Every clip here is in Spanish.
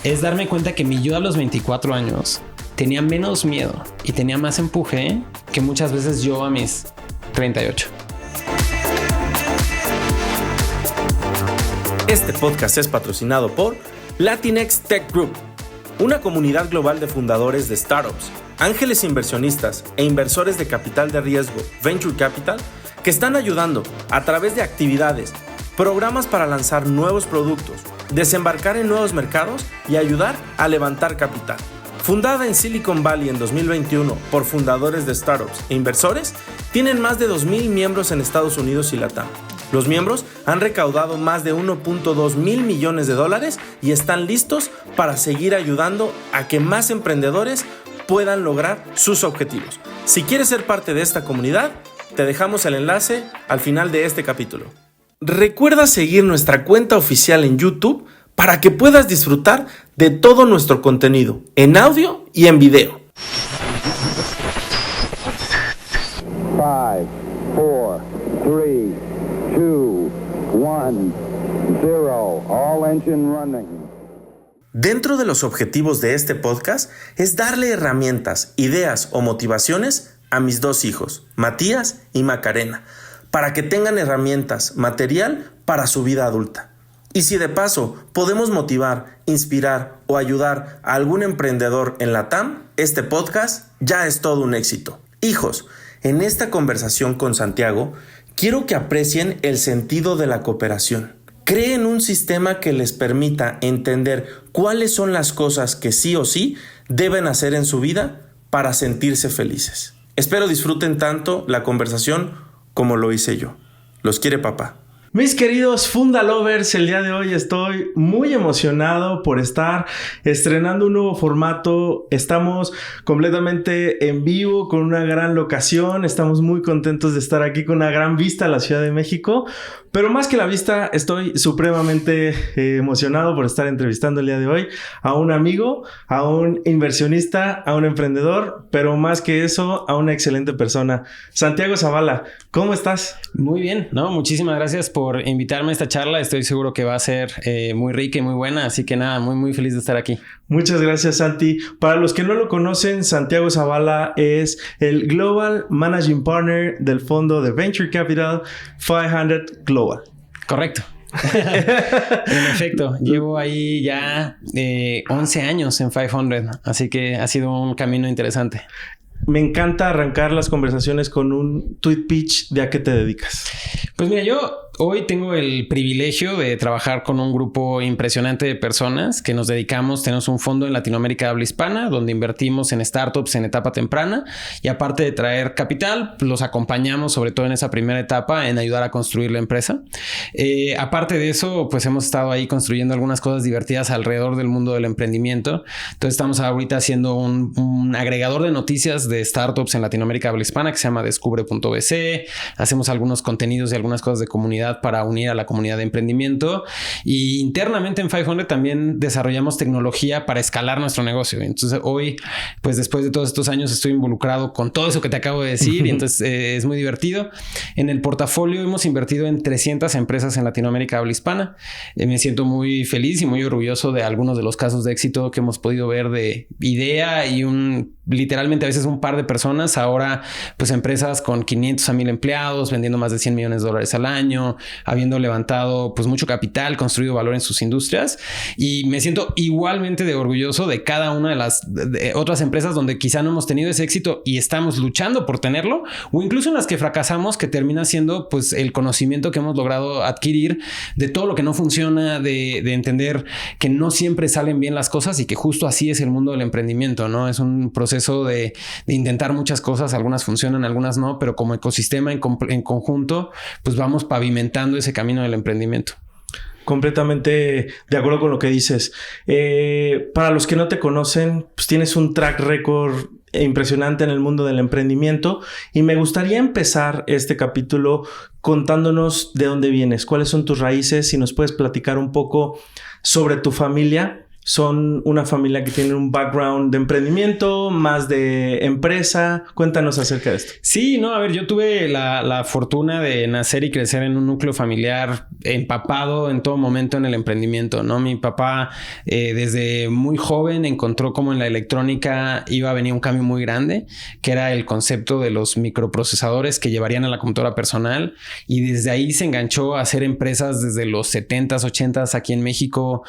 Es darme cuenta que mi yo a los 24 años tenía menos miedo y tenía más empuje que muchas veces yo a mis 38. Este podcast es patrocinado por Latinx Tech Group, una comunidad global de fundadores de startups, ángeles inversionistas e inversores de capital de riesgo, Venture Capital, que están ayudando a través de actividades, programas para lanzar nuevos productos, desembarcar en nuevos mercados y ayudar a levantar capital. Fundada en Silicon Valley en 2021 por fundadores de startups e inversores, tienen más de 2,000 miembros en Estados Unidos y LATAM. Los miembros han recaudado más de 1.2 mil millones de dólares y están listos para seguir ayudando a que más emprendedores puedan lograr sus objetivos. Si quieres ser parte de esta comunidad, te dejamos el enlace al final de este capítulo. Recuerda seguir nuestra cuenta oficial en YouTube para que puedas disfrutar de todo nuestro contenido en audio y en video. 5, 4, 3, 2, 1, 0. All engine running. Dentro de los objetivos de este podcast es darle herramientas, ideas o motivaciones a mis 2 hijos, Matías y Macarena, para que tengan herramientas, material para su vida adulta. Y si de paso podemos motivar, inspirar o ayudar a algún emprendedor en LATAM, este podcast ya es todo un éxito. Hijos, en esta conversación con Santiago, quiero que aprecien el sentido de la cooperación. Creen un sistema que les permita entender cuáles son las cosas que sí o sí deben hacer en su vida para sentirse felices. Espero disfruten tanto la conversación como lo hice yo. Los quiere papá. Mis queridos Fundalovers, el día de hoy estoy muy emocionado por estar estrenando un nuevo formato. Estamos completamente en vivo con una gran locación. Estamos muy contentos de estar aquí con una gran vista a la Ciudad de México. Pero más que la vista, estoy supremamente emocionado por estar entrevistando el día de hoy a un amigo, a un inversionista, a un emprendedor, pero más que eso, a una excelente persona. Santiago Zavala, ¿cómo estás? Muy bien, ¿no? Muchísimas gracias por invitarme a esta charla. Estoy seguro que va a ser muy rica y muy buena, así que nada, muy feliz de estar aquí. Muchas gracias, Santi. Para los que no lo conocen, Santiago Zavala es el Global Managing Partner del fondo de Venture Capital 500 Global. Correcto. En efecto, llevo ahí ya 11 años en 500, así que ha sido un camino interesante. Me encanta arrancar las conversaciones con un tweet pitch de a qué te dedicas. Pues mira, yo hoy tengo el privilegio de trabajar con un grupo impresionante de personas que nos dedicamos, tenemos un fondo en Latinoamérica habla hispana donde invertimos en startups en etapa temprana y aparte de traer capital, los acompañamos sobre todo en esa primera etapa en ayudar a construir la empresa. Aparte de eso, pues hemos estado ahí construyendo algunas cosas divertidas alrededor del mundo del emprendimiento. Entonces estamos ahorita haciendo un agregador de noticias de startups en Latinoamérica habla hispana que se llama Descubre.bc. Hacemos algunos contenidos y algunas cosas de comunidad para unir a la comunidad de emprendimiento y internamente en 500 también desarrollamos tecnología para escalar nuestro negocio. Entonces hoy, pues después de todos estos años estoy involucrado con todo eso que te acabo de decir y entonces es muy divertido. En el portafolio hemos invertido en 300 empresas en Latinoamérica habla hispana. Me siento muy feliz y muy orgulloso de algunos de los casos de éxito que hemos podido ver de idea y literalmente a veces un par de personas. Ahora pues empresas con 500 a 1,000 empleados vendiendo más de $100 millones al año, habiendo levantado pues mucho capital, construido valor en sus industrias y me siento igualmente orgulloso de cada una de las otras empresas donde quizá no hemos tenido ese éxito y estamos luchando por tenerlo o incluso en las que fracasamos que termina siendo pues el conocimiento que hemos logrado adquirir de todo lo que no funciona, de entender que no siempre salen bien las cosas y que justo así es el mundo del emprendimiento, ¿no? Es un proceso de intentar muchas cosas, algunas funcionan, algunas no, pero como ecosistema en conjunto pues vamos pavimentando ese camino del emprendimiento. Completamente de acuerdo con lo que dices. Para los que no te conocen, pues tienes un track record impresionante en el mundo del emprendimiento y me gustaría empezar este capítulo contándonos de dónde vienes, cuáles son tus raíces, si nos puedes platicar un poco sobre tu familia son una familia que tiene un background de emprendimiento, más de empresa. Cuéntanos acerca de esto. Sí, no, a ver, yo tuve la fortuna de nacer y crecer en un núcleo familiar empapado en todo momento en el emprendimiento, ¿no? Mi papá desde muy joven encontró como en la electrónica iba a venir un cambio muy grande, que era el concepto de los microprocesadores que llevarían a la computadora personal, y desde ahí se enganchó a hacer empresas desde los 70s, 80s aquí en México,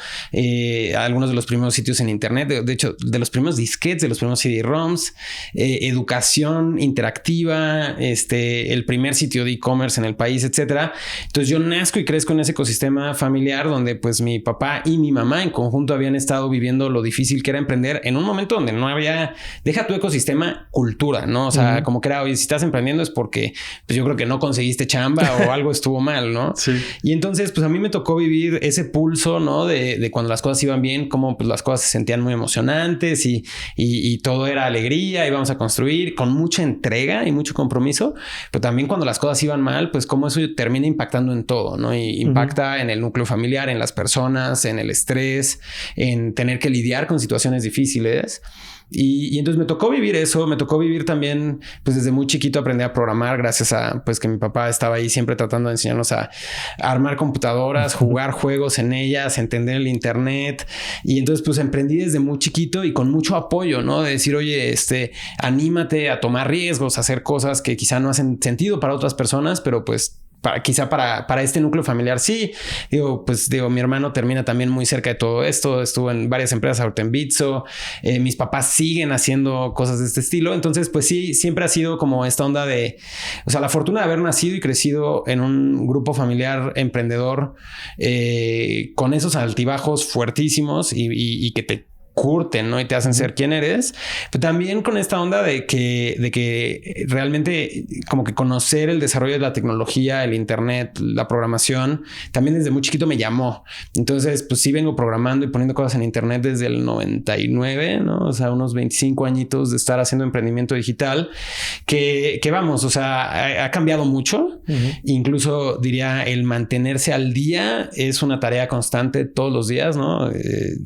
algunos de los primeros sitios en internet, de hecho, de los primeros disquetes, de los primeros CD-ROMs, educación interactiva, el primer sitio de e-commerce en el país, etcétera. Entonces yo nazco y crezco en ese ecosistema familiar donde pues mi papá y mi mamá en conjunto habían estado viviendo lo difícil que era emprender en un momento donde no había, deja tu ecosistema, cultura, ¿no? O sea, como que era, oye, si estás emprendiendo es porque pues yo creo que no conseguiste chamba o algo estuvo mal, ¿no? Sí. Y entonces pues a mí me tocó vivir ese pulso, ¿no? De cuando las cosas iban bien, como pues las cosas se sentían muy emocionantes y todo era alegría, íbamos a construir con mucha entrega y mucho compromiso, pero también cuando las cosas iban mal, pues como eso termina impactando en todo, ¿no? Y impacta en el núcleo familiar, en las personas, en el estrés, en tener que lidiar con situaciones difíciles. Y entonces me tocó vivir eso, me tocó vivir también, pues desde muy chiquito aprendí a programar gracias a, pues que mi papá estaba ahí siempre tratando de enseñarnos a armar computadoras, jugar juegos en ellas, entender el internet. Y entonces pues emprendí desde muy chiquito y con mucho apoyo, ¿no? De decir, oye, anímate a tomar riesgos, a hacer cosas que quizá no hacen sentido para otras personas, pero pues quizá para este núcleo familiar sí. Mi hermano termina también muy cerca de todo esto. Estuvo en varias empresas, ahorita en Bitso. Mis papás siguen haciendo cosas de este estilo. Entonces, pues sí, siempre ha sido como esta onda de... O sea, la fortuna de haber nacido y crecido en un grupo familiar emprendedor con esos altibajos fuertísimos y que te curten, ¿no? Y te hacen ser quien eres, pero también con esta onda de que realmente como que conocer el desarrollo de la tecnología, el internet, la programación, también desde muy chiquito me llamó. Entonces, pues sí vengo programando y poniendo cosas en internet desde el 99, ¿no? O sea, unos 25 añitos de estar haciendo emprendimiento digital que vamos, o sea, ha cambiado mucho. Incluso diría el mantenerse al día es una tarea constante todos los días, ¿no?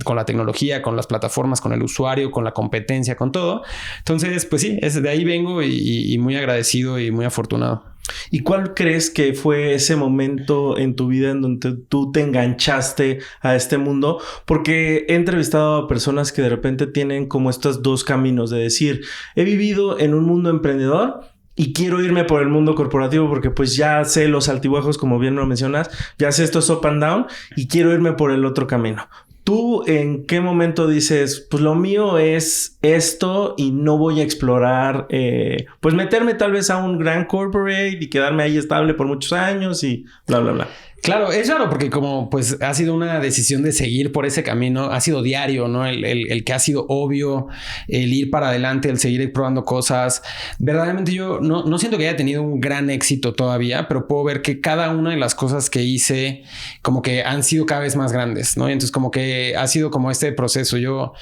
Con la tecnología, con las plataformas, con el usuario, con la competencia, con todo. Entonces, pues sí, de ahí vengo y muy agradecido y muy afortunado. ¿Y cuál crees que fue ese momento en tu vida en donde tú te enganchaste a este mundo? Porque he entrevistado a personas que de repente tienen como estos dos caminos de decir, he vivido en un mundo emprendedor y quiero irme por el mundo corporativo porque pues ya sé los altibajos, como bien lo mencionas, ya sé estos up and down y quiero irme por el otro camino. ¿Tú en qué momento dices, pues lo mío es esto y no voy a explorar, pues meterme tal vez a un gran corporate y quedarme ahí estable por muchos años y bla, bla, bla? Claro, es raro porque como pues ha sido una decisión de seguir por ese camino, ha sido diario, ¿no? El que ha sido obvio, el ir para adelante, el seguir probando cosas. Verdaderamente yo no siento que haya tenido un gran éxito todavía, pero puedo ver que cada una de las cosas que hice como que han sido cada vez más grandes, ¿no? Y entonces como que ha sido como este proceso. Yo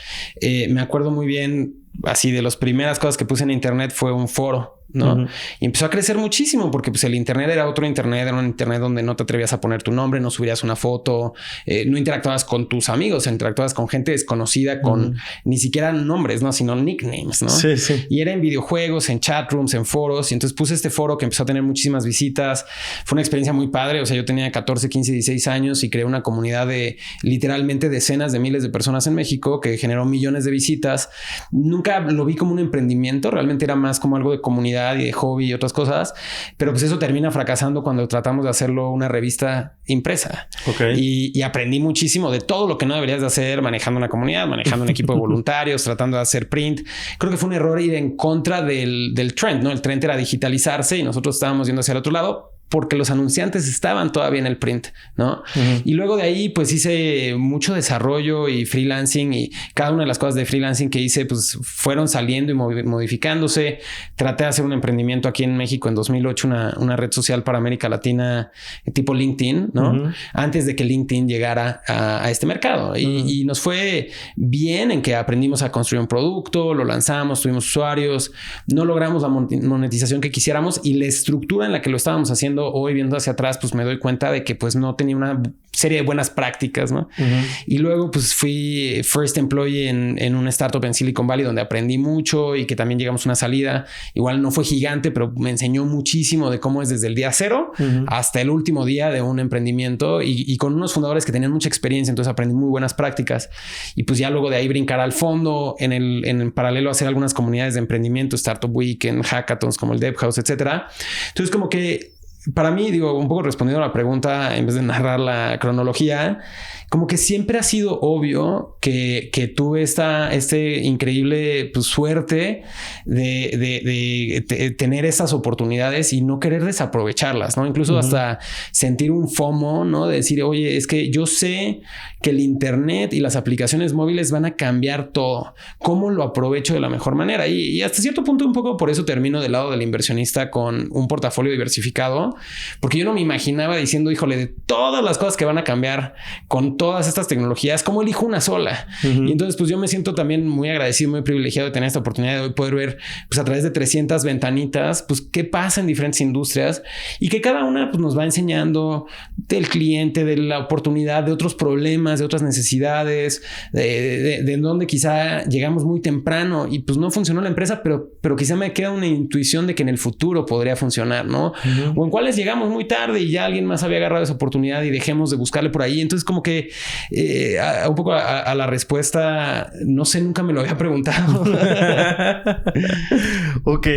me acuerdo muy bien, así de las primeras cosas que puse en internet fue un foro, ¿no? Y empezó a crecer muchísimo porque pues el internet era otro internet, era un internet donde no te atrevías a poner tu nombre, no subirías una foto, no interactuabas con tus amigos, interactuabas con gente desconocida, con ni siquiera nombres, ¿no? Sino nicknames, ¿no? Sí, sí. Y era en videojuegos, en chatrooms, en foros. Y entonces puse este foro que empezó a tener muchísimas visitas. Fue una experiencia muy padre. O sea, yo tenía 14, 15, 16 años y creé una comunidad de literalmente decenas de miles de personas en México que generó millones de visitas. Nunca lo vi como un emprendimiento, realmente era más como algo de comunidad y de hobby y otras cosas, pero pues eso termina fracasando cuando tratamos de hacerlo una revista impresa. Y aprendí muchísimo de todo lo que no deberías de hacer manejando una comunidad, manejando un equipo de voluntarios, tratando de hacer print. Creo que fue un error ir en contra del trend, ¿no? El trend era digitalizarse y nosotros estábamos yendo hacia el otro lado porque los anunciantes estaban todavía en el print, ¿no? Y luego de ahí, pues hice mucho desarrollo y freelancing y cada una de las cosas de freelancing que hice, pues fueron saliendo y modificándose. Traté de hacer un emprendimiento aquí en México en 2008, una red social para América Latina tipo LinkedIn, ¿no? Antes de que LinkedIn llegara a este mercado. Y nos fue bien en que aprendimos a construir un producto, lo lanzamos, tuvimos usuarios, no logramos la monetización que quisiéramos y la estructura en la que lo estábamos haciendo haciendo hoy, viendo hacia atrás, pues me doy cuenta de que pues no tenía una serie de buenas prácticas, ¿no? Y luego pues fui first employee en una startup en Silicon Valley donde aprendí mucho y que también llegamos a una salida. Igual no fue gigante, pero me enseñó muchísimo de cómo es desde el día cero hasta el último día de un emprendimiento y con unos fundadores que tenían mucha experiencia. Entonces aprendí muy buenas prácticas y pues ya luego de ahí brincar al fondo, en el paralelo hacer algunas comunidades de emprendimiento, Startup Weekend, hackathons como el Dev House, etcétera. Entonces como que para mí, digo, un poco respondiendo a la pregunta en vez de narrar la cronología, como que siempre ha sido obvio que tuve este increíble pues, suerte de tener esas oportunidades y no querer desaprovecharlas, ¿no? Incluso hasta sentir un FOMO, ¿no? De decir, oye, es que yo sé que el internet y las aplicaciones móviles van a cambiar todo. ¿Cómo lo aprovecho de la mejor manera? Y hasta cierto punto un poco por eso termino del lado del inversionista con un portafolio diversificado, porque yo no me imaginaba diciendo, híjole, de todas las cosas que van a cambiar con todas estas tecnologías, ¿cómo elijo una sola? Y entonces pues yo me siento también muy agradecido, muy privilegiado de tener esta oportunidad de hoy poder ver pues a través de 300 ventanitas pues qué pasa en diferentes industrias y que cada una pues nos va enseñando del cliente, de la oportunidad, de otros problemas, de otras necesidades, de donde quizá llegamos muy temprano y pues no funcionó la empresa, pero quizá me queda una intuición de que en el futuro podría funcionar, ¿no? O en cuáles llegamos muy tarde y ya alguien más había agarrado esa oportunidad y dejemos de buscarle por ahí. Entonces como que un poco a la respuesta, no sé, nunca me lo había preguntado. Ok.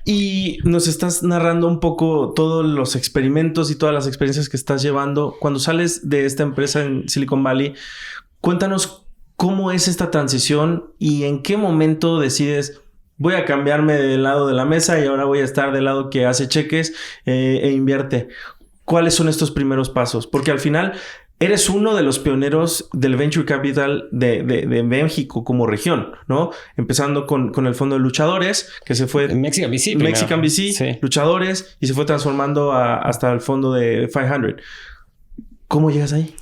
Y nos estás narrando un poco todos los experimentos y todas las experiencias que estás llevando. Cuando sales de esta empresa en Silicon Valley, cuéntanos cómo es esta transición y en qué momento decides voy a cambiarme del lado de la mesa y ahora voy a estar del lado que hace cheques e invierte. ¿Cuáles son estos primeros pasos? Porque al final eres uno de los pioneros del Venture Capital de México como región, ¿no? Empezando con el fondo de luchadores, que se fue... Mexican VC. Mexican VC, sí. Luchadores, y se fue transformando hasta el fondo de 500. ¿Cómo llegas ahí?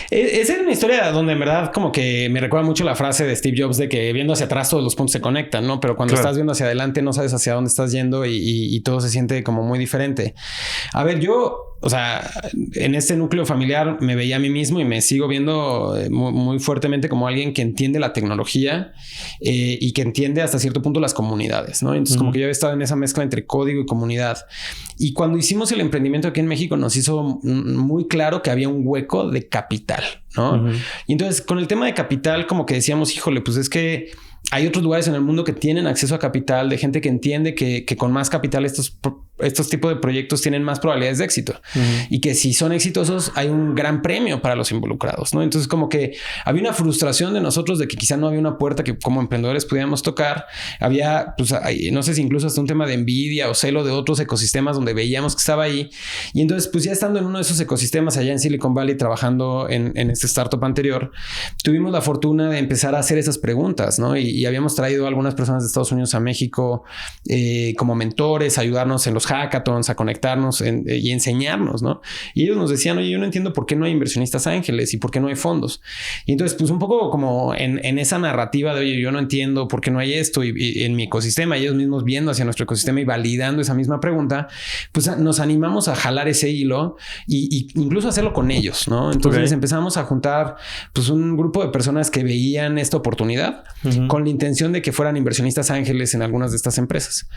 Esa es una historia donde en verdad como que me recuerda mucho la frase de Steve Jobs de que viendo hacia atrás todos los puntos se conectan, ¿no? Pero cuando estás viendo hacia adelante no sabes hacia dónde estás yendo y todo se siente como muy diferente. A ver, yo... O sea, en este núcleo familiar me veía a mí mismo y me sigo viendo muy, muy fuertemente como alguien que entiende la tecnología y que entiende hasta cierto punto las comunidades, ¿no? Entonces, como que yo he estado en esa mezcla entre código y comunidad. Y cuando hicimos el emprendimiento aquí en México, nos hizo muy claro que había un hueco de capital, ¿no? Y entonces, con el tema de capital, como que decíamos, híjole, pues es que hay otros lugares en el mundo que tienen acceso a capital, de gente que entiende que con más capital estos tipos de proyectos tienen más probabilidades de éxito y que si son exitosos hay un gran premio para los involucrados, ¿no? Entonces como que había una frustración de nosotros de que quizá no había una puerta que como emprendedores pudiéramos tocar. Había, pues, no sé si incluso hasta un tema de envidia o celo de otros ecosistemas donde veíamos que estaba ahí. Y entonces pues ya estando en uno de esos ecosistemas allá en Silicon Valley trabajando en este startup anterior, tuvimos la fortuna de empezar a hacer esas preguntas, ¿no? Y habíamos traído a algunas personas de Estados Unidos a México como mentores, a ayudarnos en los hackathons, a conectarnos y enseñarnos, ¿no? Y ellos nos decían, oye, yo no entiendo por qué no hay inversionistas ángeles y por qué no hay fondos. Y entonces, pues un poco como en esa narrativa de, oye, yo no entiendo por qué no hay esto y en mi ecosistema, ellos mismos viendo hacia nuestro ecosistema y validando esa misma pregunta, pues nos animamos a jalar ese hilo y incluso hacerlo con ellos, ¿no? Entonces empezamos a juntar pues un grupo de personas que veían esta oportunidad con la intención de que fueran inversionistas ángeles en algunas de estas empresas.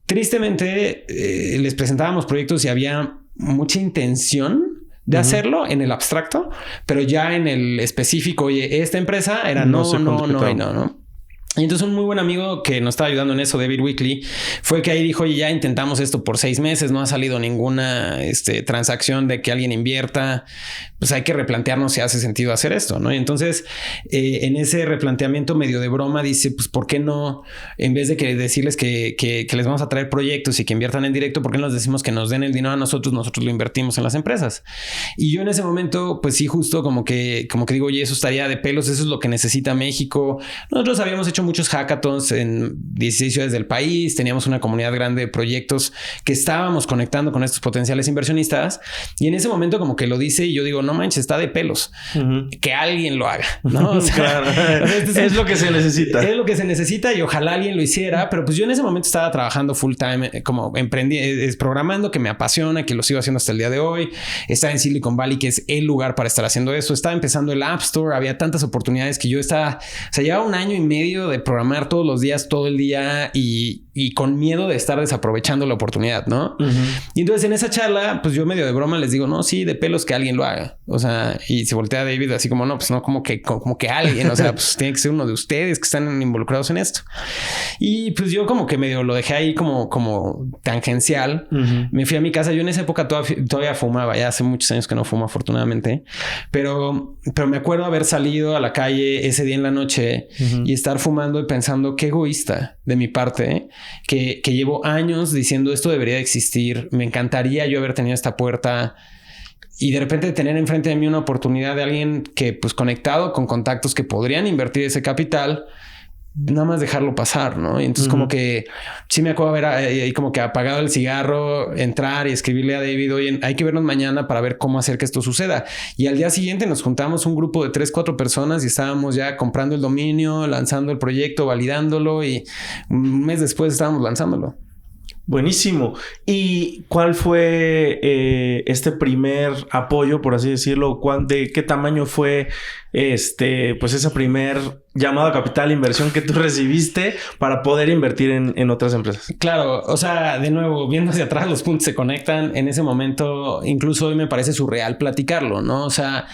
Tristemente, les presentábamos proyectos y había mucha intención de hacerlo en el abstracto, pero ya en el específico, oye, esta empresa era no. Y entonces un muy buen amigo que nos estaba ayudando en eso, David Weekly, fue el que ahí dijo, oye, ya intentamos esto por 6 meses, no ha salido ninguna transacción de que alguien invierta, pues hay que replantearnos si hace sentido hacer esto, ¿no? Y entonces en ese replanteamiento medio de broma dice, pues ¿por qué no, en vez de que decirles que les vamos a traer proyectos y que inviertan en directo, ¿por qué no les decimos que nos den el dinero a nosotros lo invertimos en las empresas? Y yo en ese momento, pues sí, justo como que digo, oye, eso estaría de pelos, eso es lo que necesita México. Nosotros habíamos hecho muchos hackathons en 16 ciudades del país, teníamos una comunidad grande de proyectos que estábamos conectando con estos potenciales inversionistas y en ese momento como que lo dice y yo digo, no manches, está de pelos. Que alguien lo haga, ¿no? O sea, claro. Es lo que se necesita. Es lo que se necesita y ojalá alguien lo hiciera. Pero pues yo en ese momento estaba trabajando full time, como programando, que me apasiona, que lo sigo haciendo hasta el día de hoy. Estaba en Silicon Valley, que es el lugar para estar haciendo eso. Estaba empezando el App Store. Había tantas oportunidades que yo estaba... O sea, llevaba 1 año y medio de programar todos los días, todo el día y con miedo de estar desaprovechando la oportunidad, ¿no? Y entonces en esa charla, pues yo medio de broma les digo, no, sí, de pelos que alguien lo haga. O sea, y se voltea a David así como, no, pues no, como que alguien, o sea, pues tiene que ser uno de ustedes que están involucrados en esto. Y pues yo como que medio lo dejé ahí como tangencial. Me fui a mi casa. Yo en esa época todavía fumaba. Ya hace muchos años que no fumo, afortunadamente. Pero me acuerdo haber salido a la calle ese día en la noche y estar fumando y pensando qué egoísta de mi parte, que llevo años diciendo esto debería de existir. Me encantaría yo haber tenido esta puerta y de repente tener enfrente de mí una oportunidad de alguien que pues conectado con contactos que podrían invertir ese capital, nada más dejarlo pasar, ¿no? Y entonces como que sí me acuerdo haber ahí como que apagado el cigarro, entrar y escribirle a David, oye, hay que vernos mañana para ver cómo hacer que esto suceda. Y al día siguiente nos juntamos un grupo de 3-4 personas y estábamos ya comprando el dominio, lanzando el proyecto, validándolo y un mes después estábamos lanzándolo. Buenísimo. ¿Y cuál fue este primer apoyo, por así decirlo? ¿De qué tamaño fue pues esa primer llamada capital inversión que tú recibiste para poder invertir en otras empresas? Claro, o sea, de nuevo, viendo hacia atrás, los puntos se conectan. En ese momento, incluso hoy me parece surreal platicarlo, ¿no? O sea,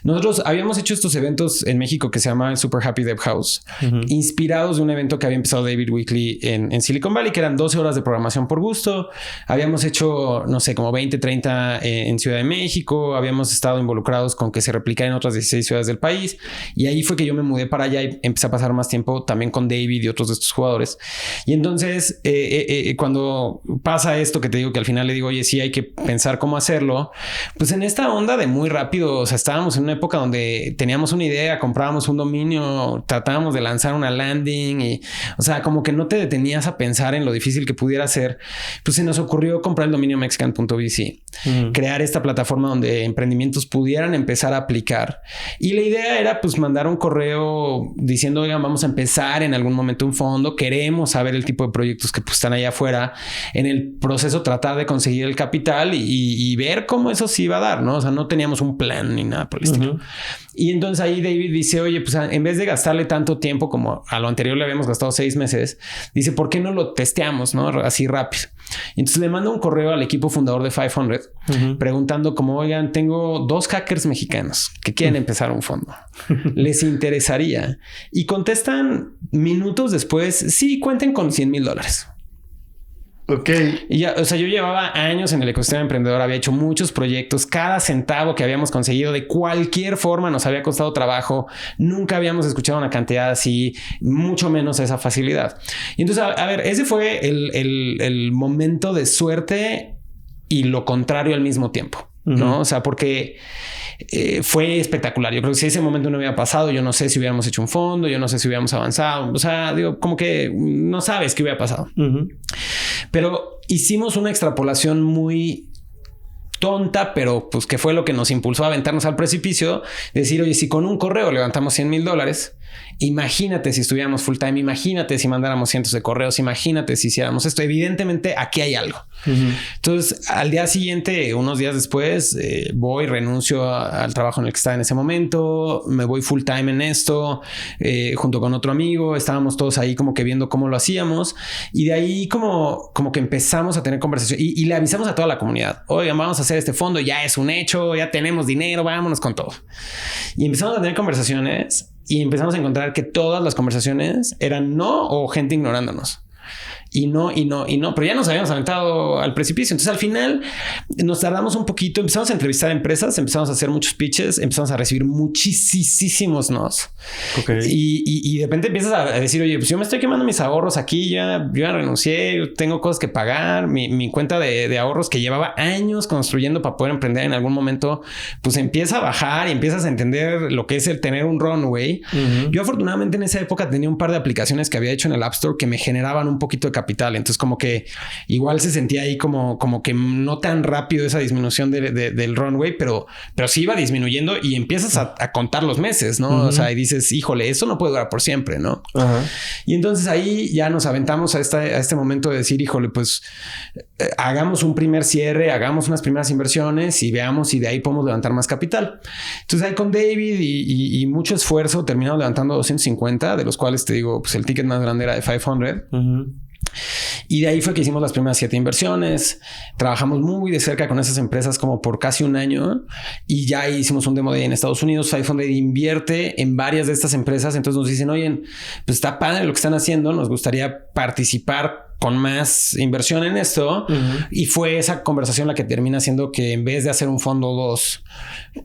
nosotros habíamos hecho estos eventos en México que se llama el Super Happy Dev House, inspirados de un evento que había empezado David Weekley en Silicon Valley, que eran 12 horas de programación por gusto. Habíamos hecho, no sé, como 20, 30 en Ciudad de México. Habíamos estado involucrados con que se replicara en otras 16 ciudades del país. Y ahí fue que yo me mudé para allá y empecé a pasar más tiempo también con David y otros de estos jugadores. Y entonces, cuando pasa esto que te digo que al final le digo, oye, sí hay que pensar cómo hacerlo, pues en esta onda de muy rápido, o sea, estábamos en una época donde teníamos una idea, comprábamos un dominio, tratábamos de lanzar una landing y, o sea, como que no te detenías a pensar en lo difícil que pudiera ser. Pues se nos ocurrió comprar el dominio mexican.vc, crear esta plataforma donde emprendimientos pudieran empezar a aplicar. Y la idea era pues mandar un correo diciendo, oigan, vamos a empezar en algún momento un fondo, queremos saber el tipo de proyectos que pues, están allá afuera, en el proceso tratar de conseguir el capital y ver cómo eso se iba a dar, ¿no? O sea, no teníamos un plan ni nada por el estilo. Y entonces ahí David dice, oye, pues en vez de gastarle tanto tiempo como a lo anterior le habíamos gastado 6 meses, dice, ¿por qué no lo testeamos, no? Así rápido. Y entonces le mando un correo al equipo fundador de 500 preguntando como, oigan, tengo 2 hackers mexicanos que quieren empezar un fondo. ¿Les interesaría? Y contestan minutos después, sí, cuenten con $100,000. Ok. Y ya, o sea, yo llevaba años en el ecosistema emprendedor, había hecho muchos proyectos, cada centavo que habíamos conseguido de cualquier forma nos había costado trabajo, nunca habíamos escuchado una cantidad así, mucho menos esa facilidad. Y entonces, a ver, ese fue el momento de suerte y lo contrario al mismo tiempo, ¿no? O sea, porque fue espectacular. Yo creo que si ese momento no hubiera pasado, yo no sé si hubiéramos hecho un fondo, yo no sé si hubiéramos avanzado. O sea, digo, como que no sabes qué hubiera pasado. Pero hicimos una extrapolación muy tonta, pero pues que fue lo que nos impulsó a aventarnos al precipicio. Decir, oye, si con un correo levantamos $100,000, imagínate si estuviéramos full time, imagínate si mandáramos cientos de correos, imagínate si hiciéramos esto. Evidentemente aquí hay algo. Entonces al día siguiente, unos días después, voy, renuncio al trabajo en el que estaba en ese momento, me voy full time en esto, junto con otro amigo. Estábamos todos ahí como que viendo cómo lo hacíamos y de ahí como que empezamos a tener conversación y le avisamos a toda la comunidad, oigan, vamos a hacer este fondo, ya es un hecho, ya tenemos dinero, vámonos con todo. Y empezamos a tener conversaciones y empezamos a encontrar que todas las conversaciones eran no o gente ignorándonos. Y no, pero ya nos habíamos aventado al precipicio. Entonces al final nos tardamos un poquito, empezamos a entrevistar empresas, empezamos a hacer muchos pitches, empezamos a recibir muchísimos nos. Y de repente empiezas a decir, oye, pues yo me estoy quemando mis ahorros aquí, yo ya renuncié, yo tengo cosas que pagar, mi cuenta de ahorros que llevaba años construyendo para poder emprender en algún momento, pues empieza a bajar y empiezas a entender lo que es el tener un runway. Yo afortunadamente en esa época tenía un par de aplicaciones que había hecho en el App Store que me generaban un poquito de capital capital. Entonces como que igual se sentía ahí como que no tan rápido esa disminución del runway, pero sí iba disminuyendo y empiezas a contar los meses, ¿no? O sea, y dices, híjole, eso no puede durar por siempre, ¿no? Y entonces ahí ya nos aventamos a este momento de decir, híjole, pues hagamos un primer cierre, hagamos unas primeras inversiones y veamos si de ahí podemos levantar más capital. Entonces ahí con David y mucho esfuerzo terminamos levantando 250, de los cuales te digo, pues el ticket más grande era de 500. Y de ahí fue que hicimos las primeras 7 inversiones. Trabajamos muy de cerca con esas empresas como por casi un año y ya hicimos un demo day en Estados Unidos. 500 invierte en varias de estas empresas. Entonces nos dicen, oye, pues está padre lo que están haciendo. Nos gustaría participar con más inversión en esto. Y fue esa conversación la que termina siendo que en vez de hacer un fondo 2,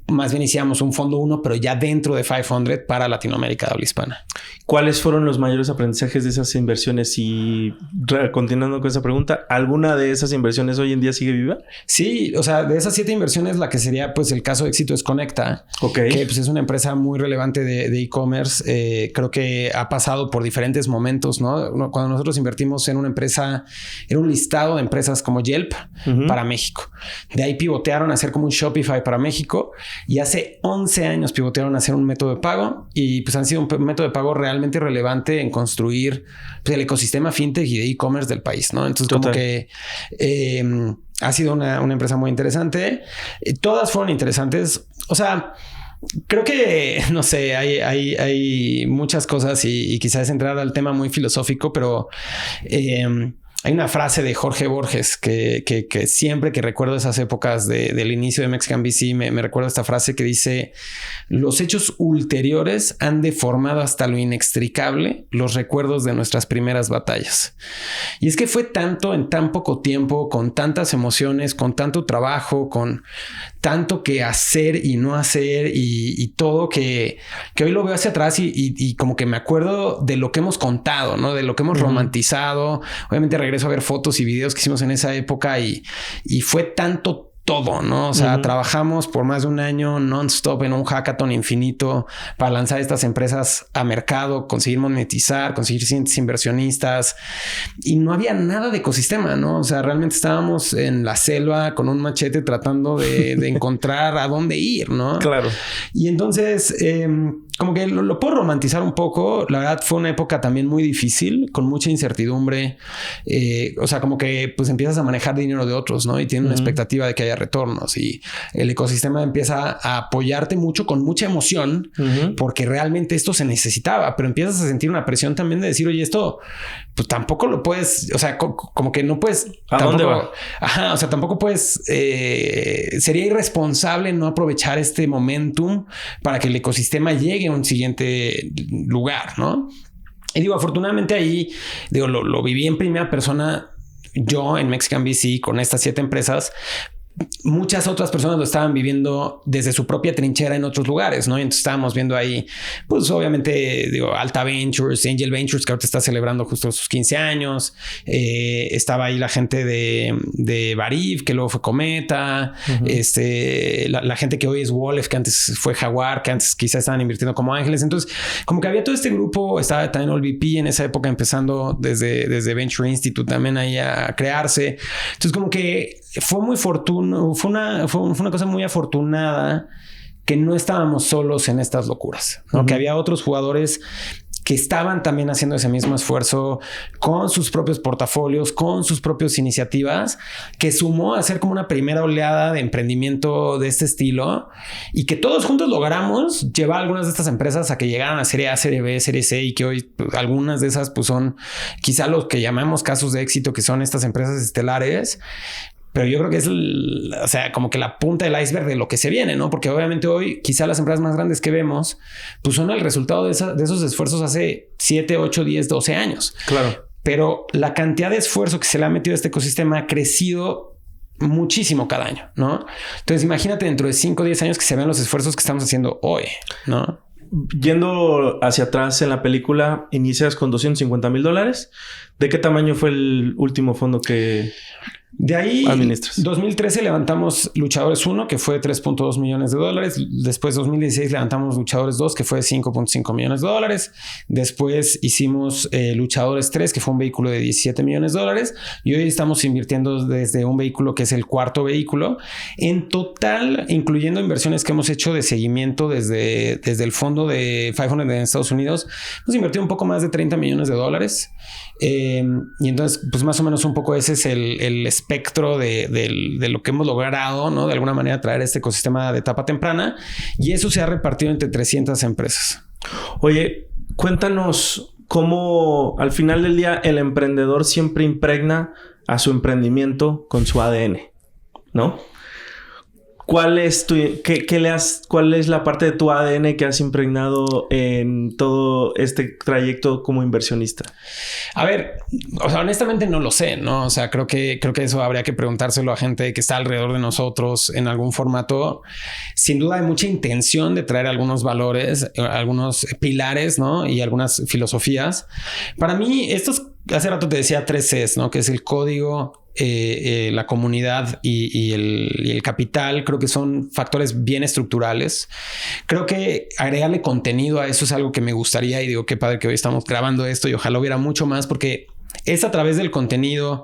más bien iniciamos un fondo 1, pero ya dentro de 500 para Latinoamérica de habla hispana. ¿Cuáles fueron los mayores aprendizajes de esas inversiones? Y continuando con esa pregunta, ¿alguna de esas inversiones hoy en día sigue viva? Sí, o sea, de esas 7 inversiones, la que sería pues el caso de éxito es Conecta, que pues es una empresa muy relevante de e-commerce. Creo que ha pasado por diferentes momentos, ¿no? Cuando nosotros invertimos en una empresa, era un listado de empresas como Yelp para México. De ahí pivotearon a hacer como un Shopify para México y hace 11 años pivotearon a hacer un método de pago y pues han sido un método de pago realmente relevante en construir pues, el ecosistema fintech y de e-commerce del país, ¿no? Entonces como que ha sido una empresa muy interesante. Todas fueron interesantes. O sea, creo que, no sé, hay muchas cosas y quizás entrar al tema muy filosófico, pero hay una frase de Jorge Borges que siempre que recuerdo esas épocas del inicio de Mexican VC, me recuerdo esta frase que dice: los hechos ulteriores han deformado hasta lo inextricable los recuerdos de nuestras primeras batallas. Y es que fue tanto en tan poco tiempo, con tantas emociones, con tanto trabajo, con tanto que hacer y no hacer y todo que hoy lo veo hacia atrás y como que me acuerdo de lo que hemos contado, ¿no? De lo que hemos romantizado. Obviamente regreso a ver fotos y videos que hicimos en esa época y fue tanto todo, ¿no? O sea, trabajamos por más de un año non-stop en un hackathon infinito para lanzar estas empresas a mercado, conseguir monetizar, conseguir siguientes inversionistas y no había nada de ecosistema, ¿no? O sea, realmente estábamos en la selva con un machete tratando de encontrar a dónde ir, ¿no? Claro. Y entonces, como que lo puedo romantizar un poco. La verdad fue una época también muy difícil, con mucha incertidumbre. O sea, como que pues empiezas a manejar dinero de otros, ¿no? Y tienes una expectativa de que haya retornos y el ecosistema empieza a apoyarte mucho con mucha emoción porque realmente esto se necesitaba, pero empiezas a sentir una presión también de decir, oye, esto pues tampoco lo puedes, o sea, como que no puedes. ¿A dónde va? Ajá, o sea, tampoco puedes, sería irresponsable no aprovechar este momentum para que el ecosistema llegue a un siguiente lugar, ¿no? Y digo, afortunadamente ahí, digo, lo viví en primera persona yo en Mexican VC con estas 7 empresas. Muchas otras personas lo estaban viviendo desde su propia trinchera en otros lugares, ¿no? Y entonces estábamos viendo ahí, pues obviamente, digo, Alta Ventures, Angel Ventures, que ahorita está celebrando justo sus 15 años. Estaba ahí la gente de Bariv, que luego fue Cometa. La gente que hoy es Wolf, que antes fue Jaguar, que antes quizás estaban invirtiendo como ángeles. Entonces, como que había todo este grupo. Estaba también OLVP en esa época, empezando desde Venture Institute también ahí a crearse. Entonces, como que fue muy fue una cosa muy afortunada que no estábamos solos en estas locuras, ¿no? Que había otros jugadores que estaban también haciendo ese mismo esfuerzo con sus propios portafolios, con sus propias iniciativas, que sumó a ser como una primera oleada de emprendimiento de este estilo y que todos juntos logramos llevar algunas de estas empresas a que llegaran a Serie A, Serie B, Serie C y que hoy pues, algunas de esas pues son quizá los que llamamos casos de éxito, que son estas empresas estelares. Pero yo creo que es, o sea, como que la punta del iceberg de lo que se viene, ¿no? Porque obviamente hoy quizá las empresas más grandes que vemos, pues son el resultado de esos esfuerzos hace 7, 8, 10, 12 años. Claro. Pero la cantidad de esfuerzo que se le ha metido a este ecosistema ha crecido muchísimo cada año, ¿no? Entonces imagínate dentro de 5 o 10 años que se vean los esfuerzos que estamos haciendo hoy, ¿no? Yendo hacia atrás en la película, inicias con $250,000. ¿De qué tamaño fue el último fondo que de ahí, administras? 2013 levantamos Luchadores 1, que fue $3.2 millones. Después, 2016 levantamos Luchadores 2, que fue $5.5 millones. Después hicimos Luchadores 3, que fue un vehículo de $17 millones. Y hoy estamos invirtiendo desde un vehículo que es el cuarto vehículo. En total, incluyendo inversiones que hemos hecho de seguimiento desde el fondo de 500 en Estados Unidos, hemos invertido un poco más de $30 millones. Y entonces, pues más o menos un poco ese es el espectro de lo que hemos logrado, ¿no? De alguna manera traer este ecosistema de etapa temprana, y eso se ha repartido entre 300 empresas. Oye, cuéntanos cómo al final del día el emprendedor siempre impregna a su emprendimiento con su ADN, ¿no? ¿Cuál es la parte de tu ADN que has impregnado en todo este trayecto como inversionista? A ver, o sea, honestamente no lo sé, ¿no? O sea, creo que eso habría que preguntárselo a gente que está alrededor de nosotros en algún formato. Sin duda hay mucha intención de traer algunos valores, algunos pilares, ¿no? Y algunas filosofías. Para mí, hace rato te decía 3 Cs, ¿no? Que es el código, la comunidad y el capital. Creo que son factores bien estructurales. Creo que agregarle contenido a eso es algo que me gustaría, y digo, qué padre que hoy estamos grabando esto y ojalá hubiera mucho más, porque es a través del contenido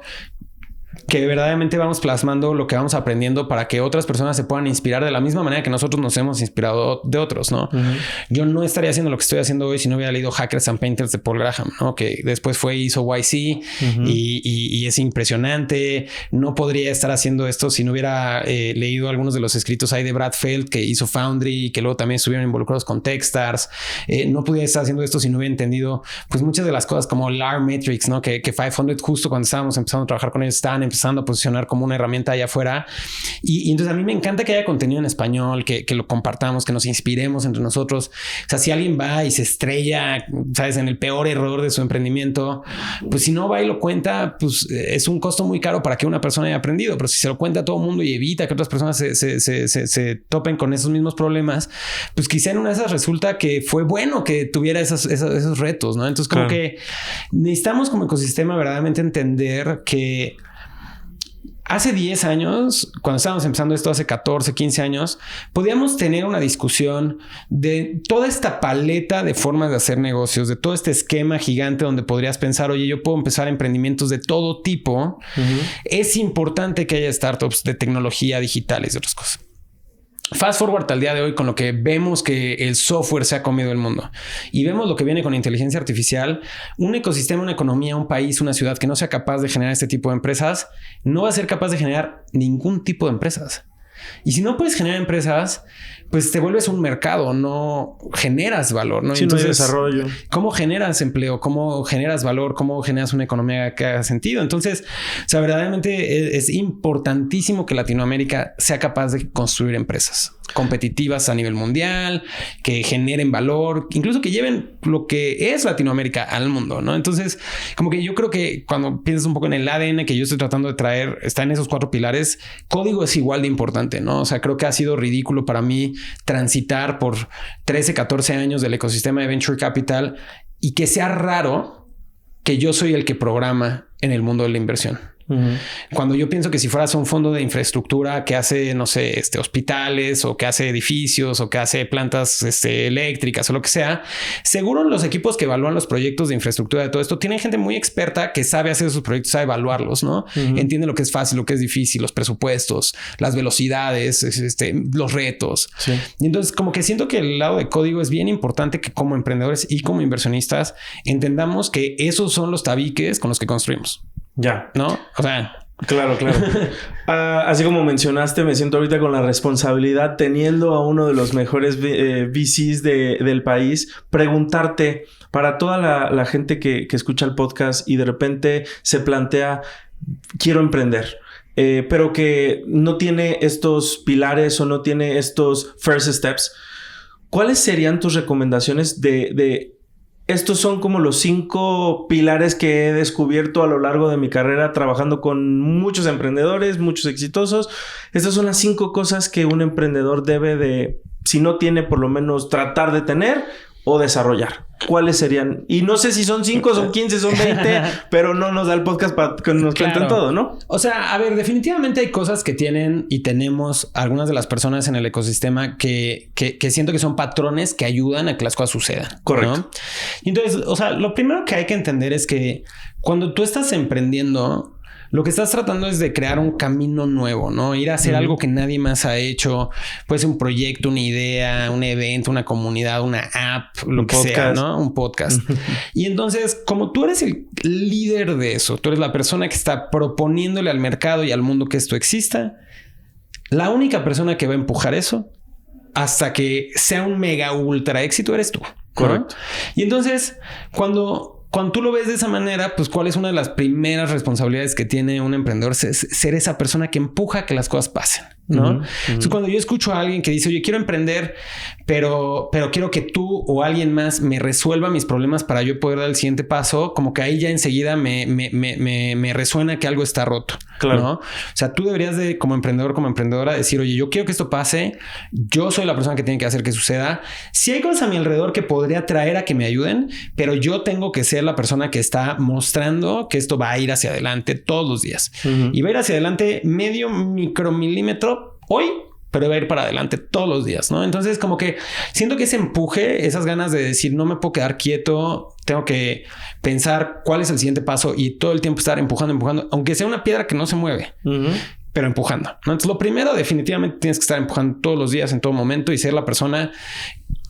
que verdaderamente vamos plasmando lo que vamos aprendiendo para que otras personas se puedan inspirar de la misma manera que nosotros nos hemos inspirado de otros, ¿no? Uh-huh. Yo no estaría haciendo lo que estoy haciendo hoy si no hubiera leído Hackers and Painters de Paul Graham, ¿no? Que después hizo YC, uh-huh, y es impresionante. No podría estar haciendo esto si no hubiera leído algunos de los escritos ahí de Brad Feld, que hizo Foundry y que luego también estuvieron involucrados con Techstars. No podría estar haciendo esto si no hubiera entendido pues muchas de las cosas como LAR Metrics, ¿no? Que 500 justo cuando estábamos empezando a trabajar con ellos estaban empezando a posicionar como una herramienta allá afuera. Y entonces a mí me encanta que haya contenido en español, que lo compartamos, que nos inspiremos entre nosotros. O sea, si alguien va y se estrella, sabes, en el peor error de su emprendimiento, pues si no va y lo cuenta, pues es un costo muy caro para que una persona haya aprendido. Pero si se lo cuenta a todo el mundo y evita que otras personas se topen con esos mismos problemas, pues quizá en una de esas resulta que fue bueno que tuviera esos retos, ¿no? Entonces como que necesitamos como ecosistema verdaderamente entender que hace 10 años, cuando estábamos empezando esto, hace 14, 15 años, podíamos tener una discusión de toda esta paleta de formas de hacer negocios, de todo este esquema gigante donde podrías pensar, oye, yo puedo empezar emprendimientos de todo tipo. Uh-huh. Es importante que haya startups de tecnología digitales y otras cosas. Fast forward al día de hoy, con lo que vemos que el software se ha comido el mundo y vemos lo que viene con inteligencia artificial, un ecosistema, una economía, un país, una ciudad que no sea capaz de generar este tipo de empresas, no va a ser capaz de generar ningún tipo de empresas. Y si no puedes generar empresas, pues te vuelves un mercado, no generas valor, ¿no? Sí, entonces, no hay desarrollo. ¿Cómo generas empleo? ¿Cómo generas valor? ¿Cómo generas una economía que haga sentido? Entonces, o sea, verdaderamente es importantísimo que Latinoamérica sea capaz de construir empresas competitivas a nivel mundial, que generen valor, incluso que lleven lo que es Latinoamérica al mundo, ¿no? Entonces, como que yo creo que cuando piensas un poco en el ADN que yo estoy tratando de traer, está en esos 4 pilares. Código es igual de importante, ¿no? O sea, creo que ha sido ridículo para mí transitar por 13, 14 años del ecosistema de Venture Capital y que sea raro que yo soy el que programa en el mundo de la inversión. Uh-huh. Cuando yo pienso que si fueras un fondo de infraestructura que hace, no sé, hospitales o que hace edificios o que hace plantas eléctricas o lo que sea, seguro los equipos que evalúan los proyectos de infraestructura de todo esto tienen gente muy experta que sabe hacer esos proyectos, sabe evaluarlos, ¿no? Uh-huh. Entiende lo que es fácil, lo que es difícil, los presupuestos, las velocidades, los retos. Sí. Y entonces como que siento que el lado de código es bien importante que como emprendedores y como inversionistas entendamos que esos son los tabiques con los que construimos. Ya. ¿No? O sea... Claro. Así como mencionaste, me siento ahorita con la responsabilidad, teniendo a uno de los mejores VCs del país, preguntarte para toda la gente que escucha el podcast y de repente se plantea, quiero emprender, pero que no tiene estos pilares o no tiene estos first steps. ¿Cuáles serían tus recomendaciones de estos son como los 5 pilares que he descubierto a lo largo de mi carrera trabajando con muchos emprendedores, muchos exitosos? Estas son las 5 cosas que un emprendedor debe de, si no tiene, por lo menos tratar de tener o desarrollar? ¿Cuáles serían? Y no sé si son 5, son 15, son 20, pero no nos da el podcast para que nos cuenten todo, ¿no? O sea, a ver, definitivamente hay cosas que tienen y tenemos algunas de las personas en el ecosistema que siento que son patrones que ayudan a que las cosas sucedan. Correcto. ¿No? Y entonces, o sea, lo primero que hay que entender es que cuando tú estás emprendiendo, lo que estás tratando es de crear un camino nuevo, ¿no? Ir a hacer algo que nadie más ha hecho. Puede ser un proyecto, una idea, un evento, una comunidad, una app, lo que sea, ¿no? Un podcast. Y entonces, como tú eres el líder de eso, tú eres la persona que está proponiéndole al mercado y al mundo que esto exista, la única persona que va a empujar eso hasta que sea un mega ultra éxito eres tú, ¿no? Correcto. Y entonces, cuando tú lo ves de esa manera, pues ¿cuál es una de las primeras responsabilidades que tiene un emprendedor? Ser esa persona que empuja a que las cosas pasen, ¿no? Entonces, cuando yo escucho a alguien que dice, oye, quiero emprender, pero quiero que tú o alguien más me resuelva mis problemas para yo poder dar el siguiente paso, como que ahí ya enseguida me resuena que algo está roto, claro, ¿no? O sea, tú deberías de, como emprendedor, como emprendedora, decir, oye, yo quiero que esto pase, yo soy la persona que tiene que hacer que suceda. Si hay cosas a mi alrededor que podría traer a que me ayuden, pero yo tengo que ser la persona que está mostrando que esto va a ir hacia adelante todos los días. Y va a ir hacia adelante medio micromilímetro hoy, pero va a ir para adelante todos los días, ¿no? Entonces, como que siento que ese empuje, esas ganas de decir, no me puedo quedar quieto, tengo que pensar cuál es el siguiente paso y todo el tiempo estar empujando, aunque sea una piedra que no se mueve. Pero empujando, ¿no? Entonces, lo primero, definitivamente tienes que estar empujando todos los días, en todo momento, y ser la persona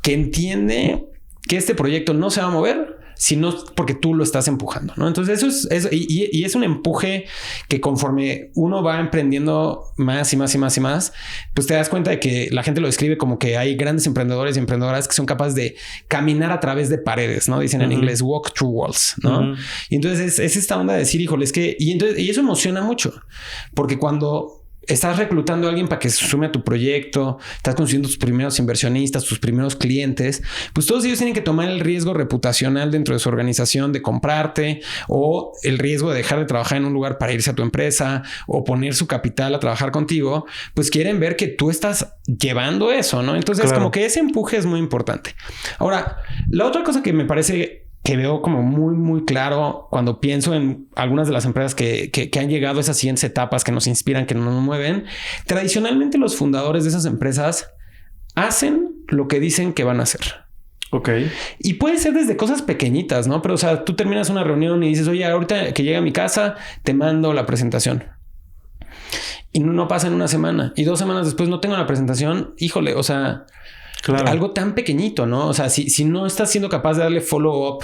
que entiende que este proyecto no se va a mover, sino porque tú lo estás empujando, ¿no? Entonces eso es un empuje que conforme uno va emprendiendo más y más y más y más, pues te das cuenta de que la gente lo describe como que hay grandes emprendedores y emprendedoras que son capaces de caminar a través de paredes, ¿no? Dicen en inglés walk through walls, ¿no? Y entonces es esta onda de decir, híjole, es que... Y eso emociona mucho, porque cuando estás reclutando a alguien para que se sume a tu proyecto, estás consiguiendo tus primeros inversionistas, tus primeros clientes, pues todos ellos tienen que tomar el riesgo reputacional dentro de su organización de comprarte, o el riesgo de dejar de trabajar en un lugar para irse a tu empresa, o poner su capital a trabajar contigo. Pues quieren ver que tú estás llevando eso, ¿no? Entonces, claro, como que ese empuje es muy importante. Ahora, la otra cosa que me parece que veo como muy, muy claro cuando pienso en algunas de las empresas que han llegado a esas siguientes etapas que nos inspiran, que nos mueven. Tradicionalmente los fundadores de esas empresas hacen lo que dicen que van a hacer. Ok. Y puede ser desde cosas pequeñitas, ¿no? Pero, o sea, tú terminas una reunión y dices, oye, ahorita que llegue a mi casa, te mando la presentación. Y no pasa en una semana. Y 2 semanas después no tengo la presentación. Híjole, o sea... Claro. Algo tan pequeñito, ¿no? O sea, si no estás siendo capaz de darle follow up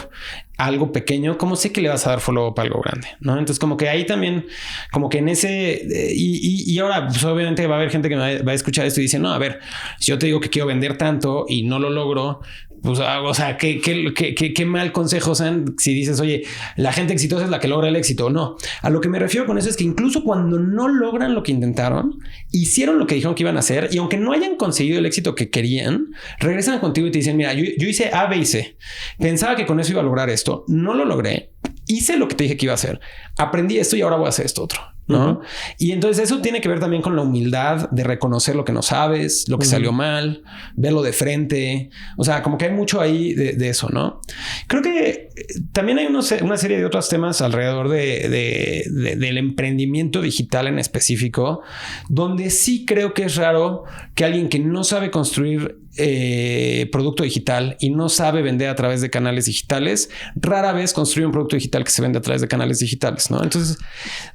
a algo pequeño, ¿cómo sé que le vas a dar follow up a algo grande? ¿No? Entonces, como que ahí también, como que en ese... Y ahora, pues obviamente va a haber gente que va a escuchar esto y dice, no, a ver, si yo te digo que quiero vender tanto y no lo logro, pues, o sea, qué mal consejo sean si dices, oye, la gente exitosa es la que logra el éxito. No, a lo que me refiero con eso es que incluso cuando no logran lo que intentaron, hicieron lo que dijeron que iban a hacer, y aunque no hayan conseguido el éxito que querían, regresan contigo y te dicen, mira, yo hice A, B y C. Pensaba que con eso iba a lograr esto. No lo logré. Hice lo que te dije que iba a hacer. Aprendí esto y ahora voy a hacer esto otro, ¿no? Y entonces eso tiene que ver también con la humildad de reconocer lo que no sabes, lo que salió mal, verlo de frente. O sea, como que hay mucho ahí de eso, ¿no? Creo que también hay una serie de otros temas alrededor del emprendimiento digital en específico, donde sí creo que es raro que alguien que no sabe construir producto digital y no sabe vender a través de canales digitales, rara vez construye un producto digital que se vende a través de canales digitales, ¿no? Entonces,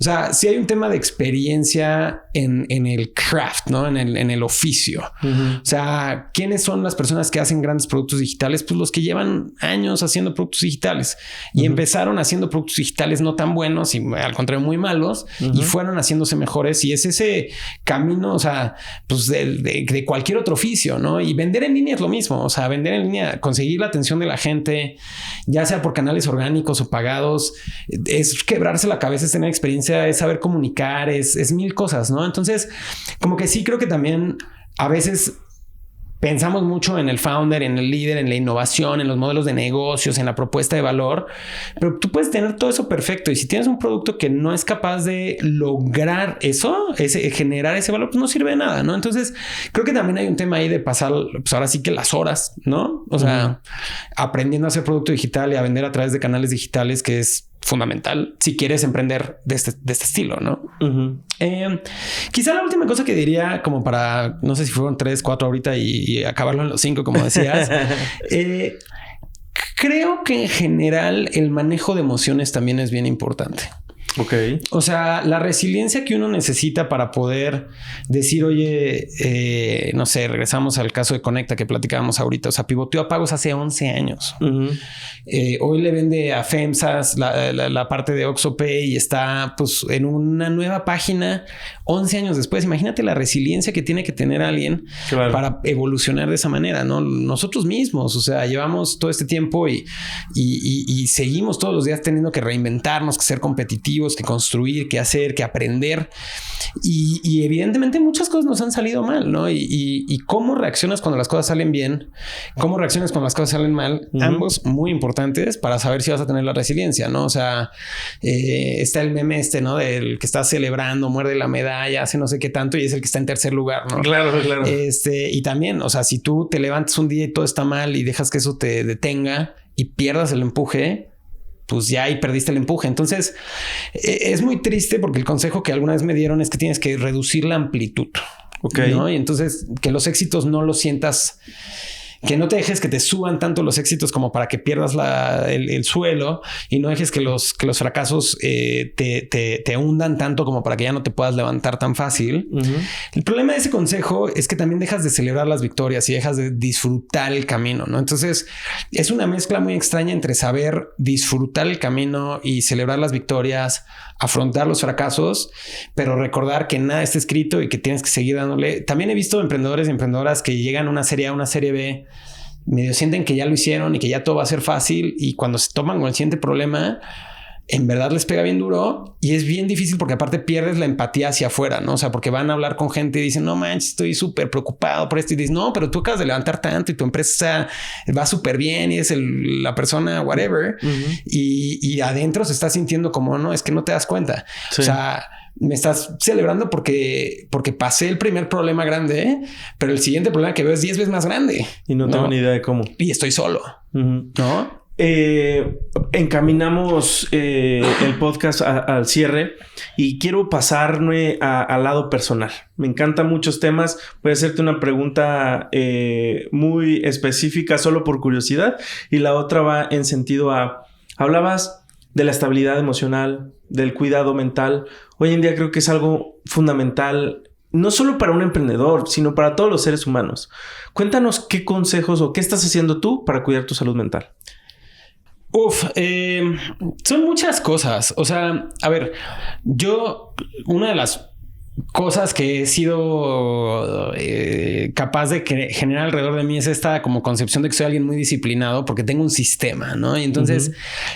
o sea, sí hay un tema de experiencia en el craft, ¿no? En el oficio. O sea, ¿quiénes son las personas que hacen grandes productos digitales? Pues los que llevan años haciendo productos digitales y empezaron haciendo productos digitales no tan buenos y al contrario muy malos y fueron haciéndose mejores, y es ese camino, o sea, pues de cualquier otro oficio, ¿no? Y vender en línea es lo mismo. O sea, vender en línea, conseguir la atención de la gente, ya sea por canales orgánicos o pagados, es quebrarse la cabeza, es tener experiencia, es saber comunicar, es 1000 cosas, ¿no? Entonces, como que sí creo que también a veces pensamos mucho en el founder, en el líder, en la innovación, en los modelos de negocios, en la propuesta de valor, pero tú puedes tener todo eso perfecto. Y si tienes un producto que no es capaz de lograr eso, generar ese valor, pues no sirve de nada, ¿no? Entonces, creo que también hay un tema ahí de pasar, pues ahora sí que las horas, ¿no? O sea, aprendiendo a hacer producto digital y a vender a través de canales digitales, que es fundamental si quieres emprender de este estilo, ¿no? Quizá la última cosa que diría, como para, no sé si fueron 3, 4 ahorita y acabarlo en los 5, como decías, creo que en general el manejo de emociones también es bien importante. Ok. O sea, la resiliencia que uno necesita para poder decir, oye, no sé, regresamos al caso de Conecta que platicábamos ahorita. O sea, pivoteó a pagos hace 11 años. Hoy le vende a FEMSAS la parte de OxxoPay y está pues en una nueva página 11 años después. Imagínate la resiliencia que tiene que tener alguien para evolucionar de esa manera, ¿no? Nosotros mismos, o sea, llevamos todo este tiempo y seguimos todos los días teniendo que reinventarnos, que ser competitivos, que construir, que hacer, que aprender. Y evidentemente muchas cosas nos han salido mal, ¿no? Y cómo reaccionas cuando las cosas salen bien, cómo reaccionas cuando las cosas salen mal, ambos muy importantes para saber si vas a tener la resiliencia, ¿no? O sea, está el meme ¿no? Del que está celebrando, muerde la medalla, hace no sé qué tanto y es el que está en tercer lugar, ¿no? Claro. Y también, o sea, si tú te levantas un día y todo está mal y dejas que eso te detenga y pierdas el empuje, pues ya ahí perdiste el empuje. Entonces es muy triste porque el consejo que alguna vez me dieron es que tienes que reducir la amplitud. ¿No? Y entonces que los éxitos no los sientas, que no te dejes que te suban tanto los éxitos como para que pierdas el suelo y no dejes que los fracasos te hundan tanto como para que ya no te puedas levantar tan fácil. El problema de ese consejo es que también dejas de celebrar las victorias y dejas de disfrutar el camino, ¿no? Entonces es una mezcla muy extraña entre saber disfrutar el camino y celebrar las victorias, afrontar los fracasos, pero recordar que nada está escrito y que tienes que seguir dándole. También he visto emprendedores y emprendedoras que llegan a una serie A, una serie B, medio sienten que ya lo hicieron y que ya todo va a ser fácil y cuando se toman con el siguiente problema, en verdad les pega bien duro y es bien difícil porque aparte pierdes la empatía hacia afuera, ¿no? O sea, porque van a hablar con gente y dicen, no manches, estoy súper preocupado por esto y dices, no, pero tú acabas de levantar tanto y tu empresa va súper bien y es la persona whatever y adentro se está sintiendo como, no, es que no te das cuenta. Sí. O sea, me estás celebrando porque pasé el primer problema grande, pero el siguiente problema que veo es 10 veces más grande. Y no tengo ni idea de cómo. Y estoy solo, ¿no? Encaminamos el podcast al cierre y quiero pasarme al lado personal. Me encantan muchos temas. Voy a hacerte una pregunta muy específica solo por curiosidad y la otra va en sentido a... Hablabas de la estabilidad emocional, del cuidado mental. Hoy en día creo que es algo fundamental, no solo para un emprendedor, sino para todos los seres humanos. Cuéntanos qué consejos o qué estás haciendo tú para cuidar tu salud mental. Son muchas cosas. O sea, a ver, una de las cosas que he sido capaz de generar alrededor de mí es esta como concepción de que soy alguien muy disciplinado porque tengo un sistema, ¿no? Y entonces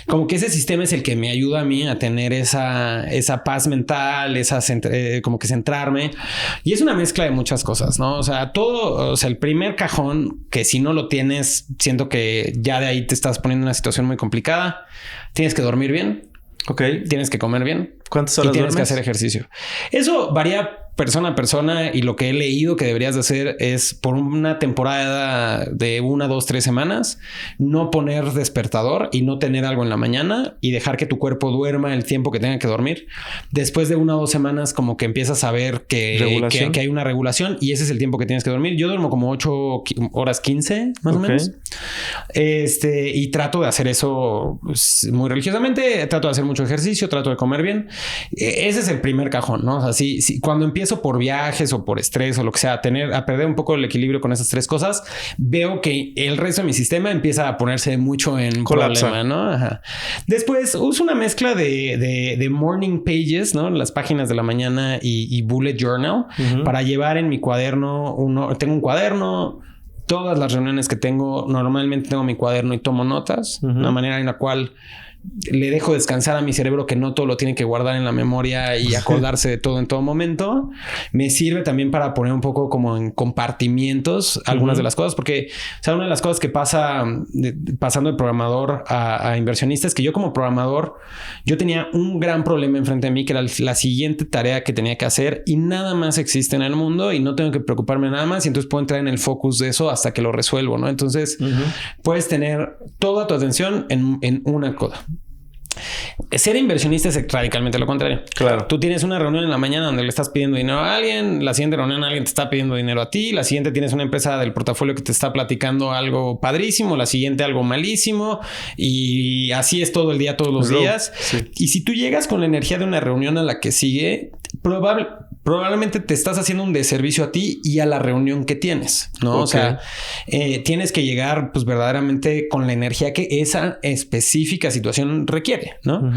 como que ese sistema es el que me ayuda a mí a tener esa paz mental, como que centrarme. Y es una mezcla de muchas cosas, ¿no? O sea, el primer cajón que si no lo tienes, siento que ya de ahí te estás poniendo en una situación muy complicada. Tienes que dormir bien. Tienes que comer bien. ¿Cuántas horas tienes duermes? Que hacer ejercicio. Eso varía persona a persona y lo que he leído que deberías de hacer es por una temporada de 1, 2, 3 semanas no poner despertador y no tener algo en la mañana y dejar que tu cuerpo duerma el tiempo que tenga que dormir. Después de 1 o 2 semanas como que empiezas a ver que hay una regulación y ese es el tiempo que tienes que dormir. Yo duermo como 8 horas 15 más o menos. Y trato de hacer eso muy religiosamente. Trato de hacer mucho ejercicio, trato de comer bien. Ese es el primer cajón, ¿no? O sea, si cuando empiezo por viajes o por estrés o lo que sea, a perder un poco el equilibrio con esas 3 cosas, veo que el resto de mi sistema empieza a ponerse mucho en colapsa, problema, ¿no? Ajá. Después uso una mezcla de morning pages, ¿no? Las páginas de la mañana y bullet journal para llevar en mi cuaderno. Tengo un cuaderno. Todas las reuniones que tengo, normalmente tengo mi cuaderno y tomo notas. Una manera en la cual le dejo descansar a mi cerebro, que no todo lo tiene que guardar en la memoria y acordarse de todo en todo momento. Me sirve también para poner un poco como en compartimientos algunas de las cosas, porque, o sea, una de las cosas que pasando de programador a inversionista es que yo como programador, yo tenía un gran problema enfrente de mí, que era la siguiente tarea que tenía que hacer, y nada más existe en el mundo y no tengo que preocuparme nada más, y entonces puedo entrar en el focus de eso hasta que lo resuelvo, ¿no? Entonces puedes tener toda tu atención en una cosa. Ser inversionista es radicalmente lo contrario. Claro. Tú tienes una reunión en la mañana donde le estás pidiendo dinero a alguien, la siguiente reunión alguien te está pidiendo dinero a ti, la siguiente tienes una empresa del portafolio que te está platicando algo padrísimo, la siguiente algo malísimo, y así es todo el día, todos los días. Sí. Y si tú llegas con la energía de una reunión a la que sigue, probablemente te estás haciendo un deservicio a ti y a la reunión que tienes, ¿no? O sea, tienes que llegar pues verdaderamente con la energía que esa específica situación requiere, ¿no?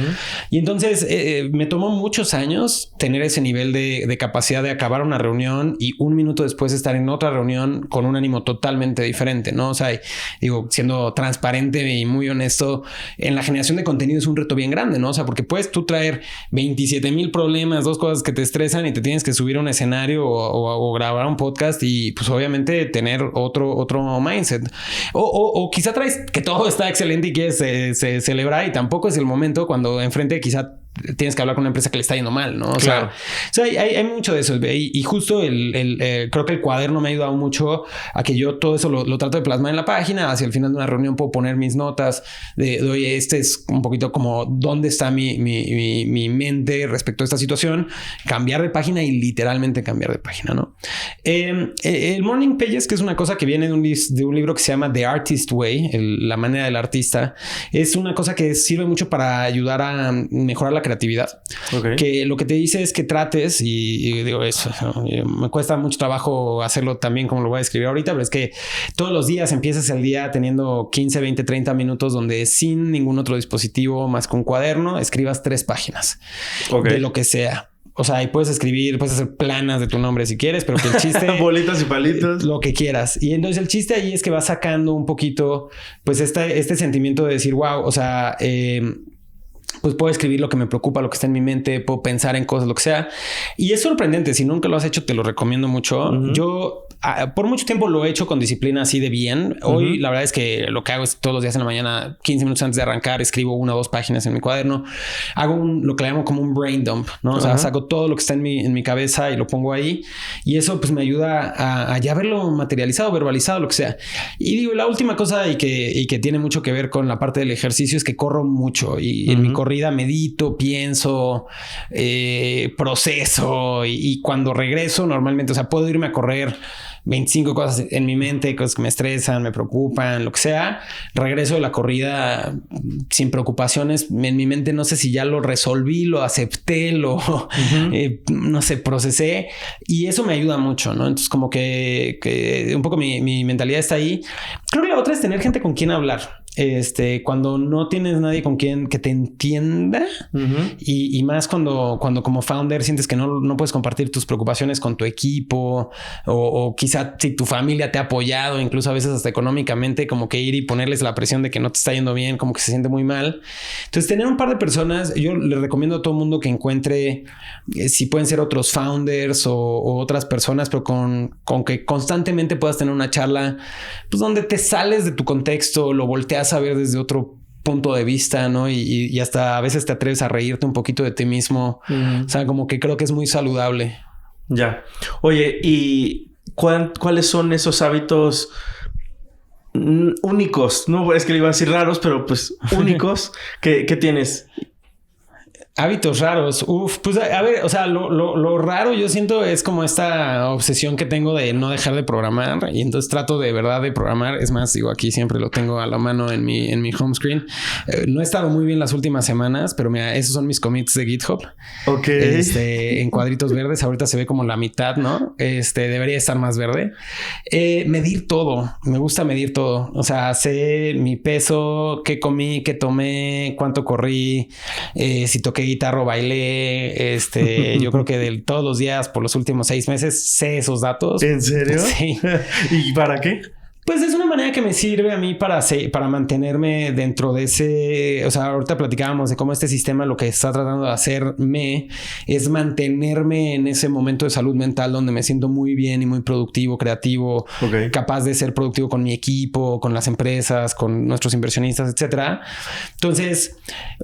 Y entonces me tomó muchos años tener ese nivel de capacidad de acabar una reunión y un minuto después estar en otra reunión con un ánimo totalmente diferente, ¿no? O sea, digo, siendo transparente y muy honesto, en la generación de contenido es un reto bien grande, ¿no? O sea, porque puedes tú traer 27,000 problemas, 2 cosas que te estresan y te tienes que subir a un escenario o grabar un podcast y pues obviamente tener otro mindset. O quizá traes que todo está excelente y quieres celebrar y tampoco es el momento cuando enfrente quizá tienes que hablar con una empresa que le está yendo mal, ¿no? O sea, hay mucho de eso. Y justo creo que el cuaderno me ha ayudado mucho a que yo todo eso lo trato de plasmar en la página. Hacia el final de una reunión puedo poner mis notas de oye, este es un poquito como dónde está mi mente respecto a esta situación. Cambiar de página y literalmente cambiar de página, ¿no? El Morning Pages, que es una cosa que viene de un libro que se llama The Artist Way, la manera del artista, es una cosa que sirve mucho para ayudar a mejorar la creatividad. Que lo que te dice es que trates y digo eso, me cuesta mucho trabajo hacerlo también como lo voy a describir ahorita, pero es que todos los días empiezas el día teniendo 15, 20, 30 minutos donde sin ningún otro dispositivo más que un cuaderno escribas 3 páginas de lo que sea. O sea, y puedes escribir, puedes hacer planas de tu nombre si quieres, pero que el chiste... Bolitas y palitos. Lo que quieras. Y entonces el chiste ahí es que vas sacando un poquito, pues este sentimiento de decir, wow, o sea... pues puedo escribir lo que me preocupa, lo que está en mi mente, puedo pensar en cosas, lo que sea. Y es sorprendente. Si nunca lo has hecho, te lo recomiendo mucho. Yo por mucho tiempo lo he hecho con disciplina así de bien. Hoy la verdad es que lo que hago es todos los días en la mañana, 15 minutos antes de arrancar, escribo 1 o 2 páginas en mi cuaderno. Hago lo que le llamo como un brain dump, ¿no? O sea, saco todo lo que está en mi cabeza y lo pongo ahí. Y eso pues me ayuda a ya verlo materializado, verbalizado, lo que sea. Y digo, la última cosa y que tiene mucho que ver con la parte del ejercicio es que corro mucho y en mi corrida medito, pienso, proceso y cuando regreso normalmente, o sea, puedo irme a correr 25 cosas en mi mente, cosas que me estresan, me preocupan, lo que sea. Regreso de la corrida sin preocupaciones. En mi mente no sé si ya lo resolví, lo acepté, no sé, procesé. Y eso me ayuda mucho, ¿no? Entonces como que un poco mi mentalidad está ahí. Creo que la otra es tener gente con quien hablar. Cuando no tienes nadie con quien que te entienda y más cuando como founder sientes que no puedes compartir tus preocupaciones con tu equipo o quizá si tu familia te ha apoyado, incluso a veces hasta económicamente, como que ir y ponerles la presión de que no te está yendo bien, como que se siente muy mal. Entonces tener un par de personas, yo le recomiendo a todo el mundo que encuentre si pueden ser otros founders o otras personas, pero con que constantemente puedas tener una charla pues donde te sales de tu contexto, lo volteas a ver desde otro punto de vista, ¿no? Y hasta a veces te atreves a reírte un poquito de ti mismo. O sea, como que creo que es muy saludable. Ya. Oye, ¿y cuáles son esos hábitos únicos? No es que le iba a decir raros, pero pues únicos que tienes. Hábitos raros. Pues a ver, o sea, lo raro yo siento es como esta obsesión que tengo de no dejar de programar y entonces trato de verdad de programar. Es más, digo, aquí siempre lo tengo a la mano en mi home screen. No he estado muy bien las últimas semanas, pero mira, esos son mis commits de GitHub. Ok. En cuadritos verdes. Ahorita se ve como la mitad, ¿no? Debería estar más verde. Medir todo. Me gusta medir todo. O sea, sé mi peso, qué comí, qué tomé, cuánto corrí, si toqué guitarra o bailé. Yo creo que todos los días por los últimos 6 meses sé esos datos. ¿En serio? Sí. ¿Y para qué? Pues es una manera que me sirve a mí para mantenerme dentro de ese... O sea, ahorita platicábamos de cómo este sistema lo que está tratando de hacerme es mantenerme en ese momento de salud mental donde me siento muy bien y muy productivo, creativo, capaz de ser productivo con mi equipo, con las empresas, con nuestros inversionistas, etcétera. Entonces,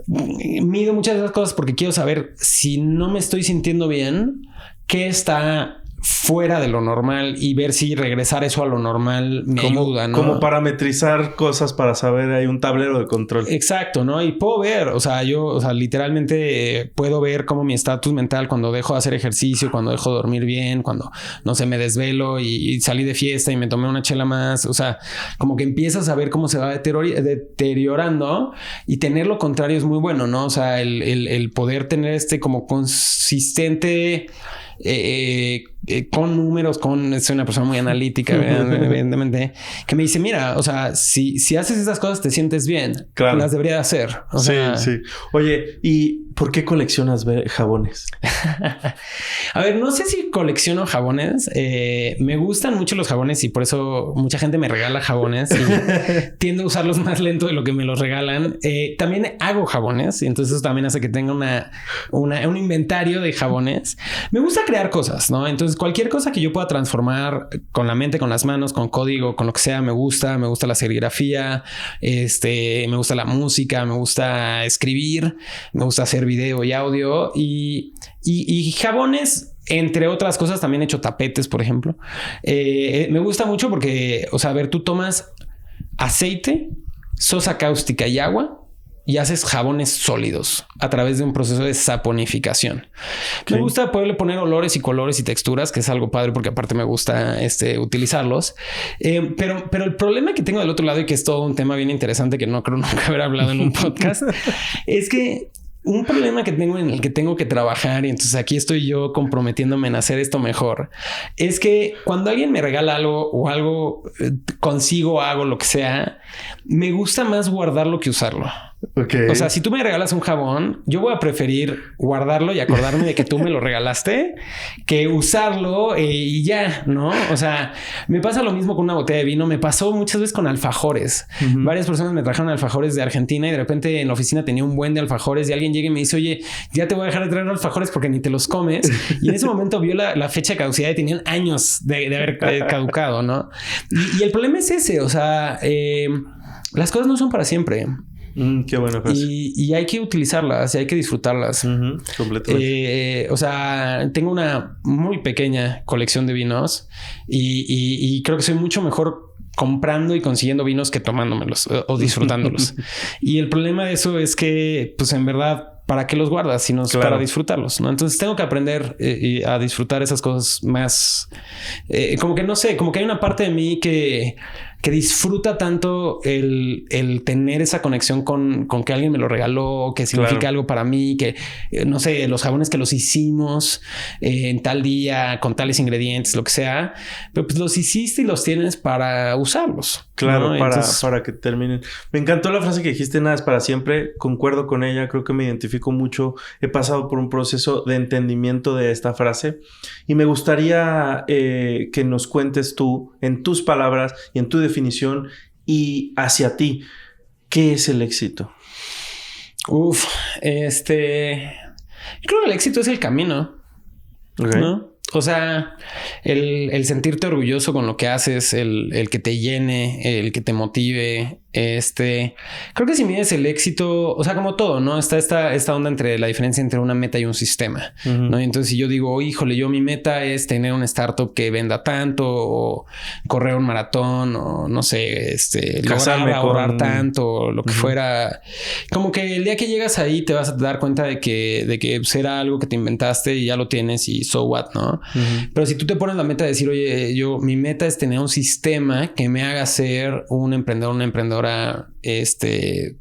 mido muchas de esas cosas porque quiero saber si no me estoy sintiendo bien, qué está fuera de lo normal y ver si regresar eso a lo normal me ayuda, ¿no? Como parametrizar cosas para saber, hay un tablero de control. Exacto, ¿no? Y puedo ver, o sea, literalmente puedo ver cómo mi estatus mental cuando dejo de hacer ejercicio, cuando dejo de dormir bien, cuando no sé, me desvelo y salí de fiesta y me tomé una chela más, o sea, como que empiezas a ver cómo se va deteriorando y tener lo contrario es muy bueno, ¿no? O sea, el poder tener como consistente con números, soy una persona muy analítica, evidentemente, que me dice, mira, o sea, si haces esas cosas te sientes bien, claro, las debería hacer. O sea, sí. Oye, ¿y por qué coleccionas jabones? A ver, no sé si colecciono jabones. Me gustan mucho los jabones y por eso mucha gente me regala jabones y tiendo a usarlos más lento de lo que me los regalan. También hago jabones y entonces eso también hace que tenga un inventario de jabones. Me gusta crear cosas, ¿no? Entonces cualquier cosa que yo pueda transformar con la mente, con las manos, con código, con lo que sea, me gusta la serigrafía, me gusta la música, me gusta escribir, me gusta hacer video y audio y jabones, entre otras cosas. También he hecho tapetes, por ejemplo. Me gusta mucho porque, o sea, a ver, tú tomas aceite, sosa cáustica y agua y haces jabones sólidos a través de un proceso de saponificación. Me gusta poderle poner olores y colores y texturas, que es algo padre porque aparte me gusta utilizarlos. Pero el problema que tengo del otro lado, y que es todo un tema bien interesante que no creo nunca haber hablado en un podcast, es que un problema que tengo en el que tengo que trabajar, y entonces aquí estoy yo comprometiéndome en hacer esto mejor, es que cuando alguien me regala algo o algo consigo, hago lo que sea, me gusta más guardarlo que usarlo. Okay. O sea, si tú me regalas un jabón, yo voy a preferir guardarlo y acordarme de que tú me lo regalaste que usarlo y ya, ¿no? O sea, me pasa lo mismo con una botella de vino. Me pasó muchas veces con alfajores. Varias personas me trajeron alfajores de Argentina y de repente en la oficina tenía un buen de alfajores y alguien llega y me dice, oye, ya te voy a dejar de traer alfajores porque ni te los comes. Y en ese momento vio la fecha de caducidad y tenían años de haber caducado, ¿no? Y el problema es ese, o sea, las cosas no son para siempre. Qué buena frase. Y hay que utilizarlas y hay que disfrutarlas. Completamente. O sea, tengo una muy pequeña colección de vinos y creo que soy mucho mejor comprando y consiguiendo vinos que tomándomelos o disfrutándolos. Y el problema de eso es que, pues en verdad, ¿para qué los guardas? Sino para disfrutarlos, ¿no? Entonces tengo que aprender a disfrutar esas cosas más. Como que no sé, como que hay una parte de mí que disfruta tanto el tener esa conexión con que alguien me lo regaló, que significa algo para mí, que no sé, los jabones que los hicimos en tal día, con tales ingredientes, lo que sea, pero pues los hiciste y los tienes para usarlos. Claro, ¿no? para que terminen. Me encantó la frase que dijiste, nada es para siempre. Concuerdo con ella, creo que me identifico mucho. He pasado por un proceso de entendimiento de esta frase y me gustaría que nos cuentes tú, en tus palabras y en tu definición y hacia ti, ¿qué es el éxito? Yo creo que el éxito es el camino, ¿no? O sea, el sentirte orgulloso con lo que haces, el que te llene, el que te motive. Creo que si mides el éxito, o sea, como todo, ¿no? Está esta onda entre la diferencia entre una meta y un sistema, ¿no? Y entonces si yo digo, híjole, mi meta es tener una startup que venda tanto, o correr un maratón, o no sé, lograr ahorrar tanto, o lo que fuera. Como que el día que llegas ahí te vas a dar cuenta de que será algo que te inventaste y ya lo tienes y so what, ¿no? Pero si tú te pones la meta de decir, oye, mi meta es tener un sistema que me haga ser un emprendedor, una emprendedora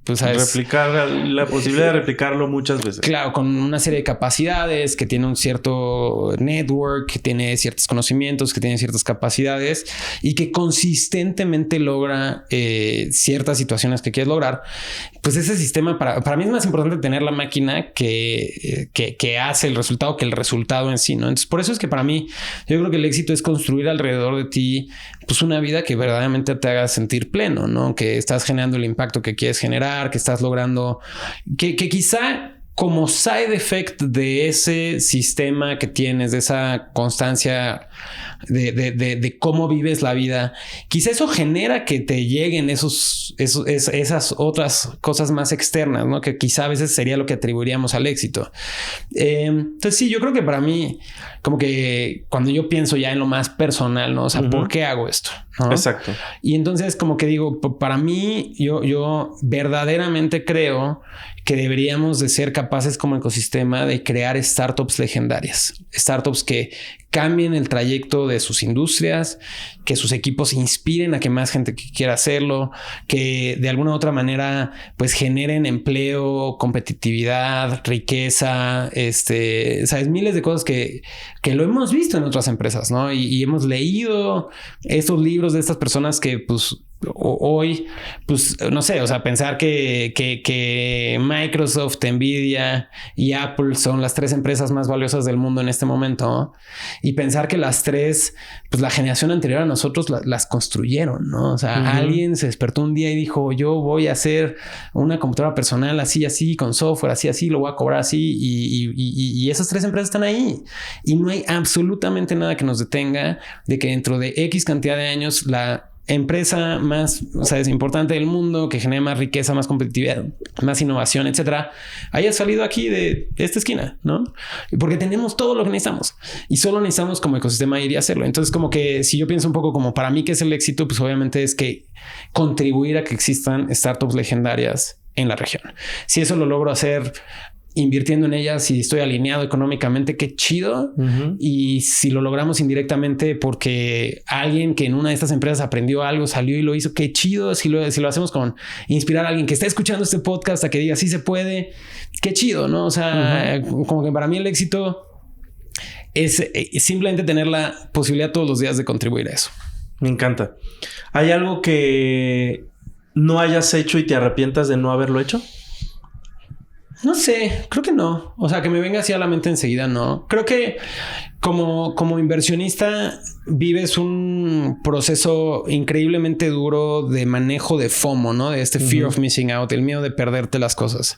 pues sabes, replicar la posibilidad de replicarlo muchas veces. Claro, con una serie de capacidades, que tiene un cierto network, que tiene ciertos conocimientos, que tiene ciertas capacidades y que consistentemente logra ciertas situaciones que quieres lograr. Pues ese sistema para mí es más importante tener la máquina que hace el resultado que el resultado en sí, ¿no? Entonces, por eso es que para mí, yo creo que el éxito es construir alrededor de ti, pues una vida que verdaderamente te haga sentir pleno, ¿no? Que estás generando el impacto que quieres generar, que estás logrando, que quizá como side effect de ese sistema que tienes, de esa constancia de cómo vives la vida, quizá eso genera que te lleguen esas otras cosas más externas, ¿no? Que quizá a veces sería lo que atribuiríamos al éxito. Entonces sí, yo creo que para mí, como que cuando yo pienso ya en lo más personal, ¿no? O sea, ¿por qué hago esto? ¿No? Exacto. Y entonces como que digo, para mí, yo verdaderamente creo que deberíamos de ser capaces como ecosistema de crear startups legendarias, startups que cambien el trayecto de sus industrias, que sus equipos inspiren a que más gente quiera hacerlo, que de alguna u otra manera pues generen empleo, competitividad, riqueza, sabes, miles de cosas que lo hemos visto en otras empresas, ¿no? Y hemos leído estos libros de estas personas que pues hoy, pues no sé, o sea, pensar que Microsoft, Nvidia y Apple son las 3 empresas más valiosas del mundo en este momento, ¿no? Y pensar que las 3, pues la generación anterior a nosotros las construyeron, ¿no? O sea, alguien se despertó un día y dijo, yo voy a hacer una computadora personal así, con software así, lo voy a cobrar así, y esas 3 empresas están ahí. Y no hay absolutamente nada que nos detenga de que dentro de X cantidad de años la empresa más, o sea, es importante del mundo, que genera más riqueza, más competitividad, más innovación, etcétera, haya salido aquí de esta esquina, ¿no? Porque tenemos todo lo que necesitamos y solo necesitamos como ecosistema ir y hacerlo. Entonces, como que si yo pienso un poco como para mí qué es el éxito, pues obviamente es que contribuir a que existan startups legendarias en la región. Si eso lo logro hacer invirtiendo en ellas y estoy alineado económicamente, qué chido. Y si lo logramos indirectamente porque alguien que en una de estas empresas aprendió algo, salió y lo hizo, qué chido. Si lo hacemos con inspirar a alguien que está escuchando este podcast a que diga sí se puede, qué chido, ¿no? O sea, como que para mí el éxito es simplemente tener la posibilidad todos los días de contribuir a eso. Me encanta. ¿Hay algo que no hayas hecho y te arrepientas de no haberlo hecho? No sé, creo que no. O sea, que me venga así a la mente enseguida, no. Creo que como inversionista vives un proceso increíblemente duro de manejo de FOMO, ¿no? De este fear of missing out, el miedo de perderte las cosas.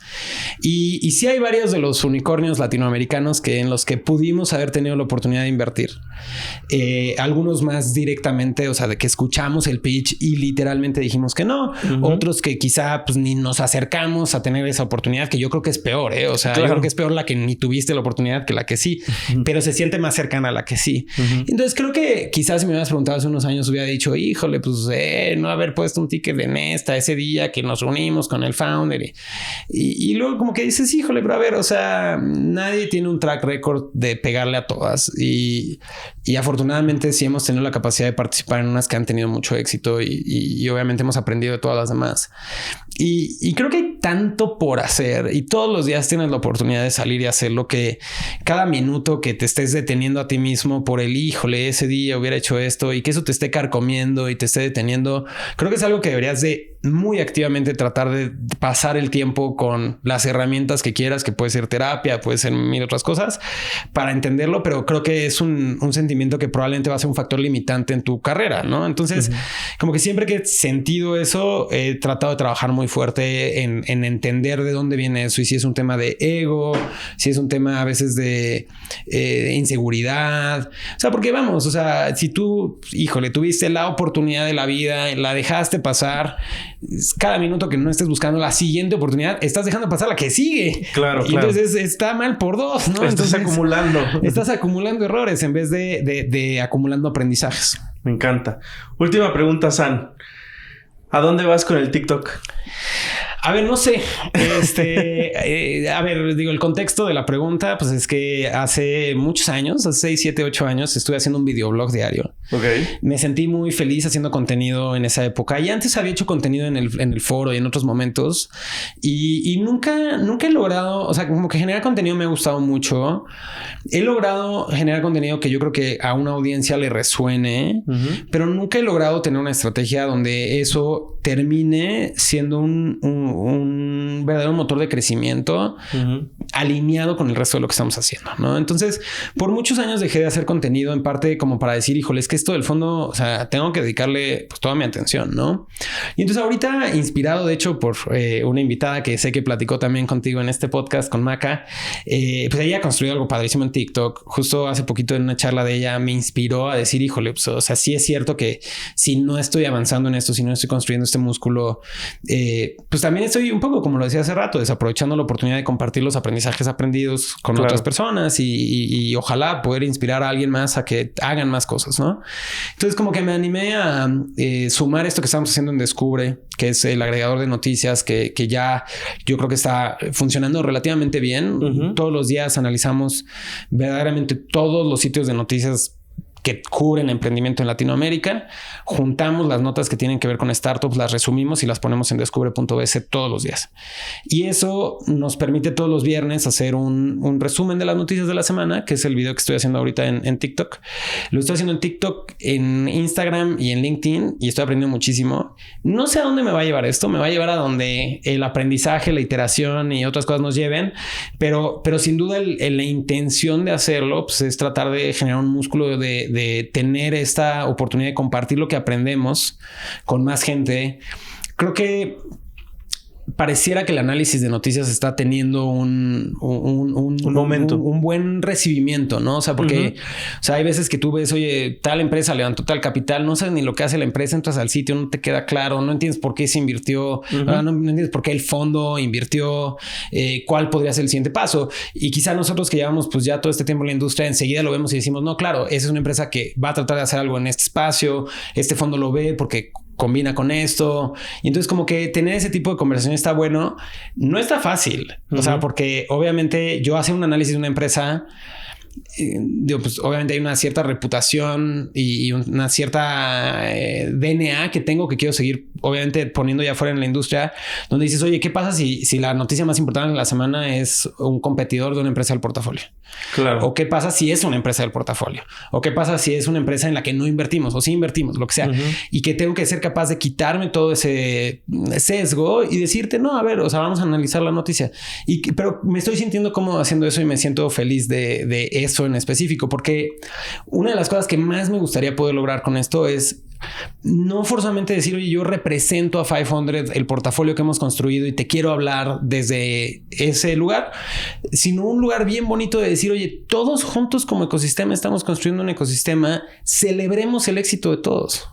Y sí hay varios de los unicornios latinoamericanos en los que pudimos haber tenido la oportunidad de invertir. Algunos más directamente, o sea, de que escuchamos el pitch y literalmente dijimos que no. Otros que quizá pues ni nos acercamos a tener esa oportunidad, que yo creo que es peor, ¿eh? O sea, yo creo que es peor la que ni tuviste la oportunidad que la que sí, pero se siente más cercana a la que sí. Entonces creo que quizás si me hubieras preguntado hace unos años hubiera dicho, híjole, pues no haber puesto un ticket de Nesta ese día que nos reunimos con el founder y luego como que dices, híjole, pero a ver, o sea, nadie tiene un track record de pegarle a todas y afortunadamente sí hemos tenido la capacidad de participar en unas que han tenido mucho éxito y obviamente hemos aprendido de todas las demás. Y creo que hay tanto por hacer y todos los días tienes la oportunidad de salir y hacerlo, que cada minuto que te estés deteniendo a ti mismo por el híjole, ese día hubiera hecho esto y que eso te esté carcomiendo y te esté deteniendo, creo que es algo que deberías de muy activamente tratar de pasar el tiempo con las herramientas que quieras, que puede ser terapia, puede ser mil otras cosas para entenderlo, pero creo que es un sentimiento que probablemente va a ser un factor limitante en tu carrera, ¿no? Entonces, como que siempre que he sentido eso, he tratado de trabajar muy fuerte en entender de dónde viene eso y si es un tema de ego, si es un tema a veces de inseguridad. O sea, porque vamos, o sea, si tú, híjole, tuviste la oportunidad de la vida, la dejaste pasar, cada minuto que no estés buscando la siguiente oportunidad, estás dejando pasar la que sigue. Claro, y entonces está mal por dos, ¿no? Estás acumulando. Estás acumulando errores en vez de acumulando aprendizajes. Me encanta. Última pregunta, San. ¿A dónde vas con el TikTok? A ver, no sé. A ver, digo, el contexto de la pregunta, pues es que hace muchos años, hace 6, 7, 8 años, estuve haciendo un videoblog diario. Ok. Me sentí muy feliz haciendo contenido en esa época. Y antes había hecho contenido en el foro y en otros momentos. Y nunca he logrado, o sea, como que generar contenido me ha gustado mucho. He logrado generar contenido que yo creo que a una audiencia le resuene, pero nunca he logrado tener una estrategia donde eso termine siendo un verdadero motor de crecimiento alineado con el resto de lo que estamos haciendo, ¿no? Entonces, por muchos años dejé de hacer contenido en parte como para decir, híjole, es que esto del fondo, o sea, tengo que dedicarle pues toda mi atención, ¿no? Y entonces ahorita, inspirado de hecho por una invitada que sé que platicó también contigo en este podcast con Maca, pues ella ha construido algo padrísimo en TikTok. Justo hace poquito en una charla de ella me inspiró a decir, híjole, pues, o sea, sí es cierto que si no estoy avanzando en esto, si no estoy construyendo este músculo, pues también estoy un poco, como lo decía hace rato, desaprovechando la oportunidad de compartir los aprendizajes aprendidos con otras personas y ojalá poder inspirar a alguien más a que hagan más cosas, ¿no? Entonces como que me animé a sumar esto que estamos haciendo en Descubre, que es el agregador de noticias que ya yo creo que está funcionando relativamente bien. Todos los días analizamos verdaderamente todos los sitios de noticias que cubren emprendimiento en Latinoamérica. Juntamos las notas que tienen que ver con startups, las resumimos y las ponemos en descubre.bs todos los días. Y eso nos permite todos los viernes hacer un resumen de las noticias de la semana, que es el video que estoy haciendo ahorita en TikTok. Lo estoy haciendo en TikTok, en Instagram y en LinkedIn y estoy aprendiendo muchísimo. No sé a dónde me va a llevar esto. Me va a llevar a donde el aprendizaje, la iteración y otras cosas nos lleven. Pero sin duda la intención de hacerlo pues, es tratar de generar un músculo de tener esta oportunidad de compartir lo que aprendemos con más gente. Creo que pareciera que el análisis de noticias está teniendo un momento, un buen recibimiento, ¿no? O sea, porque o sea, hay veces que tú ves, oye, tal empresa levantó tal capital, no sabes ni lo que hace la empresa, entras al sitio, no te queda claro, no entiendes por qué se invirtió, no entiendes por qué el fondo invirtió, cuál podría ser el siguiente paso. Y quizá nosotros que llevamos pues ya todo este tiempo en la industria, enseguida lo vemos y decimos, no, claro, esa es una empresa que va a tratar de hacer algo en este espacio, este fondo lo ve porque combina con esto. Y entonces como que tener ese tipo de conversación está bueno. No está fácil. O sea, porque obviamente yo hacer un análisis de una empresa, digo, pues obviamente hay una cierta reputación y una cierta DNA que tengo que quiero seguir, obviamente poniendo ya fuera en la industria, donde dices, oye, ¿qué pasa si la noticia más importante de la semana es un competidor de una empresa del portafolio? Claro. O qué pasa si es una empresa del portafolio, o qué pasa si es una empresa en la que no invertimos o sí invertimos, lo que sea, y que tengo que ser capaz de quitarme todo ese sesgo y decirte, no, a ver, o sea, vamos a analizar la noticia. Pero me estoy sintiendo cómodo haciendo eso y me siento feliz de eso en específico, porque una de las cosas que más me gustaría poder lograr con esto es no forzosamente decir, oye, yo represento a 500, el portafolio que hemos construido y te quiero hablar desde ese lugar, sino un lugar bien bonito de decir, oye, todos juntos como ecosistema estamos construyendo un ecosistema, celebremos el éxito de todos.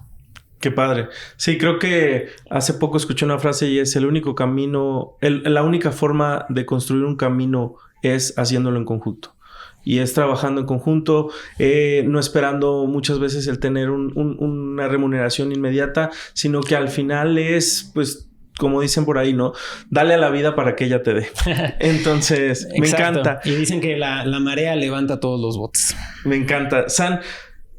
Qué padre. Sí, creo que hace poco escuché una frase y es el único camino, la única forma de construir un camino es haciéndolo en conjunto. Y es trabajando en conjunto, no esperando muchas veces el tener una remuneración inmediata, sino que al final es, pues, como dicen por ahí, ¿no? Dale a la vida para que ella te dé. Entonces, me encanta. Y dicen que la marea levanta todos los botes. Me encanta. San,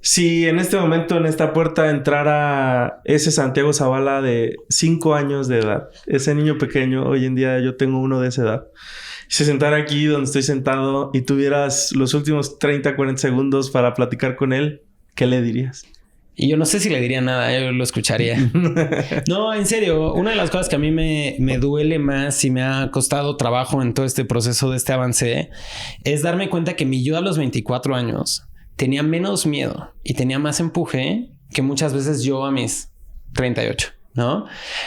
si en este momento en esta puerta entrara ese Santiago Zavala de 5 años de edad, ese niño pequeño, hoy en día yo tengo uno de esa edad, se sentara aquí donde estoy sentado y tuvieras los últimos 30, 40 segundos para platicar con él, ¿qué le dirías? Y yo no sé si le diría nada, yo lo escucharía. No, en serio, una de las cosas que a mí me duele más y me ha costado trabajo en todo este proceso de este avance es darme cuenta que mi yo a los 24 años tenía menos miedo y tenía más empuje que muchas veces yo a mis 38. ¿No?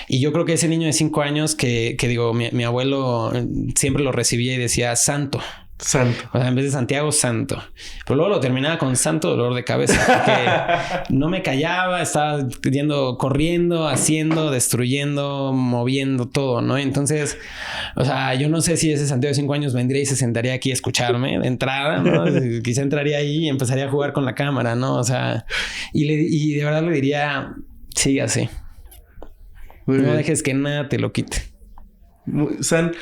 Y yo creo que ese niño de 5 años que digo, mi abuelo siempre lo recibía y decía santo. Santo. O sea, en vez de Santiago, santo. Pero luego lo terminaba con santo dolor de cabeza. Porque no me callaba, estaba corriendo, haciendo, destruyendo, moviendo todo, ¿no? Entonces, o sea, yo no sé si ese Santiago de 5 años vendría y se sentaría aquí a escucharme de entrada, ¿no? Quizá entraría ahí y empezaría a jugar con la cámara, ¿no? O sea, y de verdad le diría, sigue así. No dejes que nada te lo quite. San,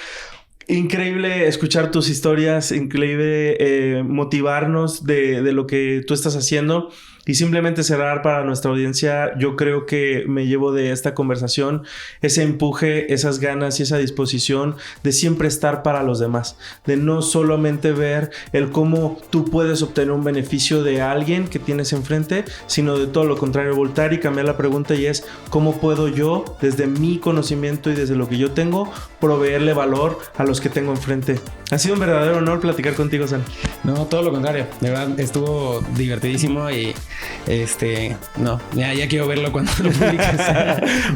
increíble escuchar tus historias, increíble motivarnos de lo que tú estás haciendo. Y simplemente cerrar para nuestra audiencia, yo creo que me llevo de esta conversación ese empuje, esas ganas y esa disposición de siempre estar para los demás, de no solamente ver el cómo tú puedes obtener un beneficio de alguien que tienes enfrente, sino de todo lo contrario, voltar y cambiar la pregunta, y es cómo puedo yo, desde mi conocimiento y desde lo que yo tengo, proveerle valor a los que tengo enfrente. Ha sido un verdadero honor platicar contigo, San. No, todo lo contrario. De verdad, estuvo divertidísimo y no, ya quiero verlo cuando lo publiques.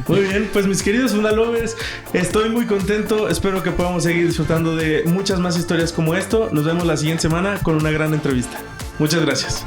Muy bien, pues mis queridos Fundalovers, estoy muy contento. Espero que podamos seguir disfrutando de muchas más historias como esto. Nos vemos la siguiente semana con una gran entrevista. Muchas gracias.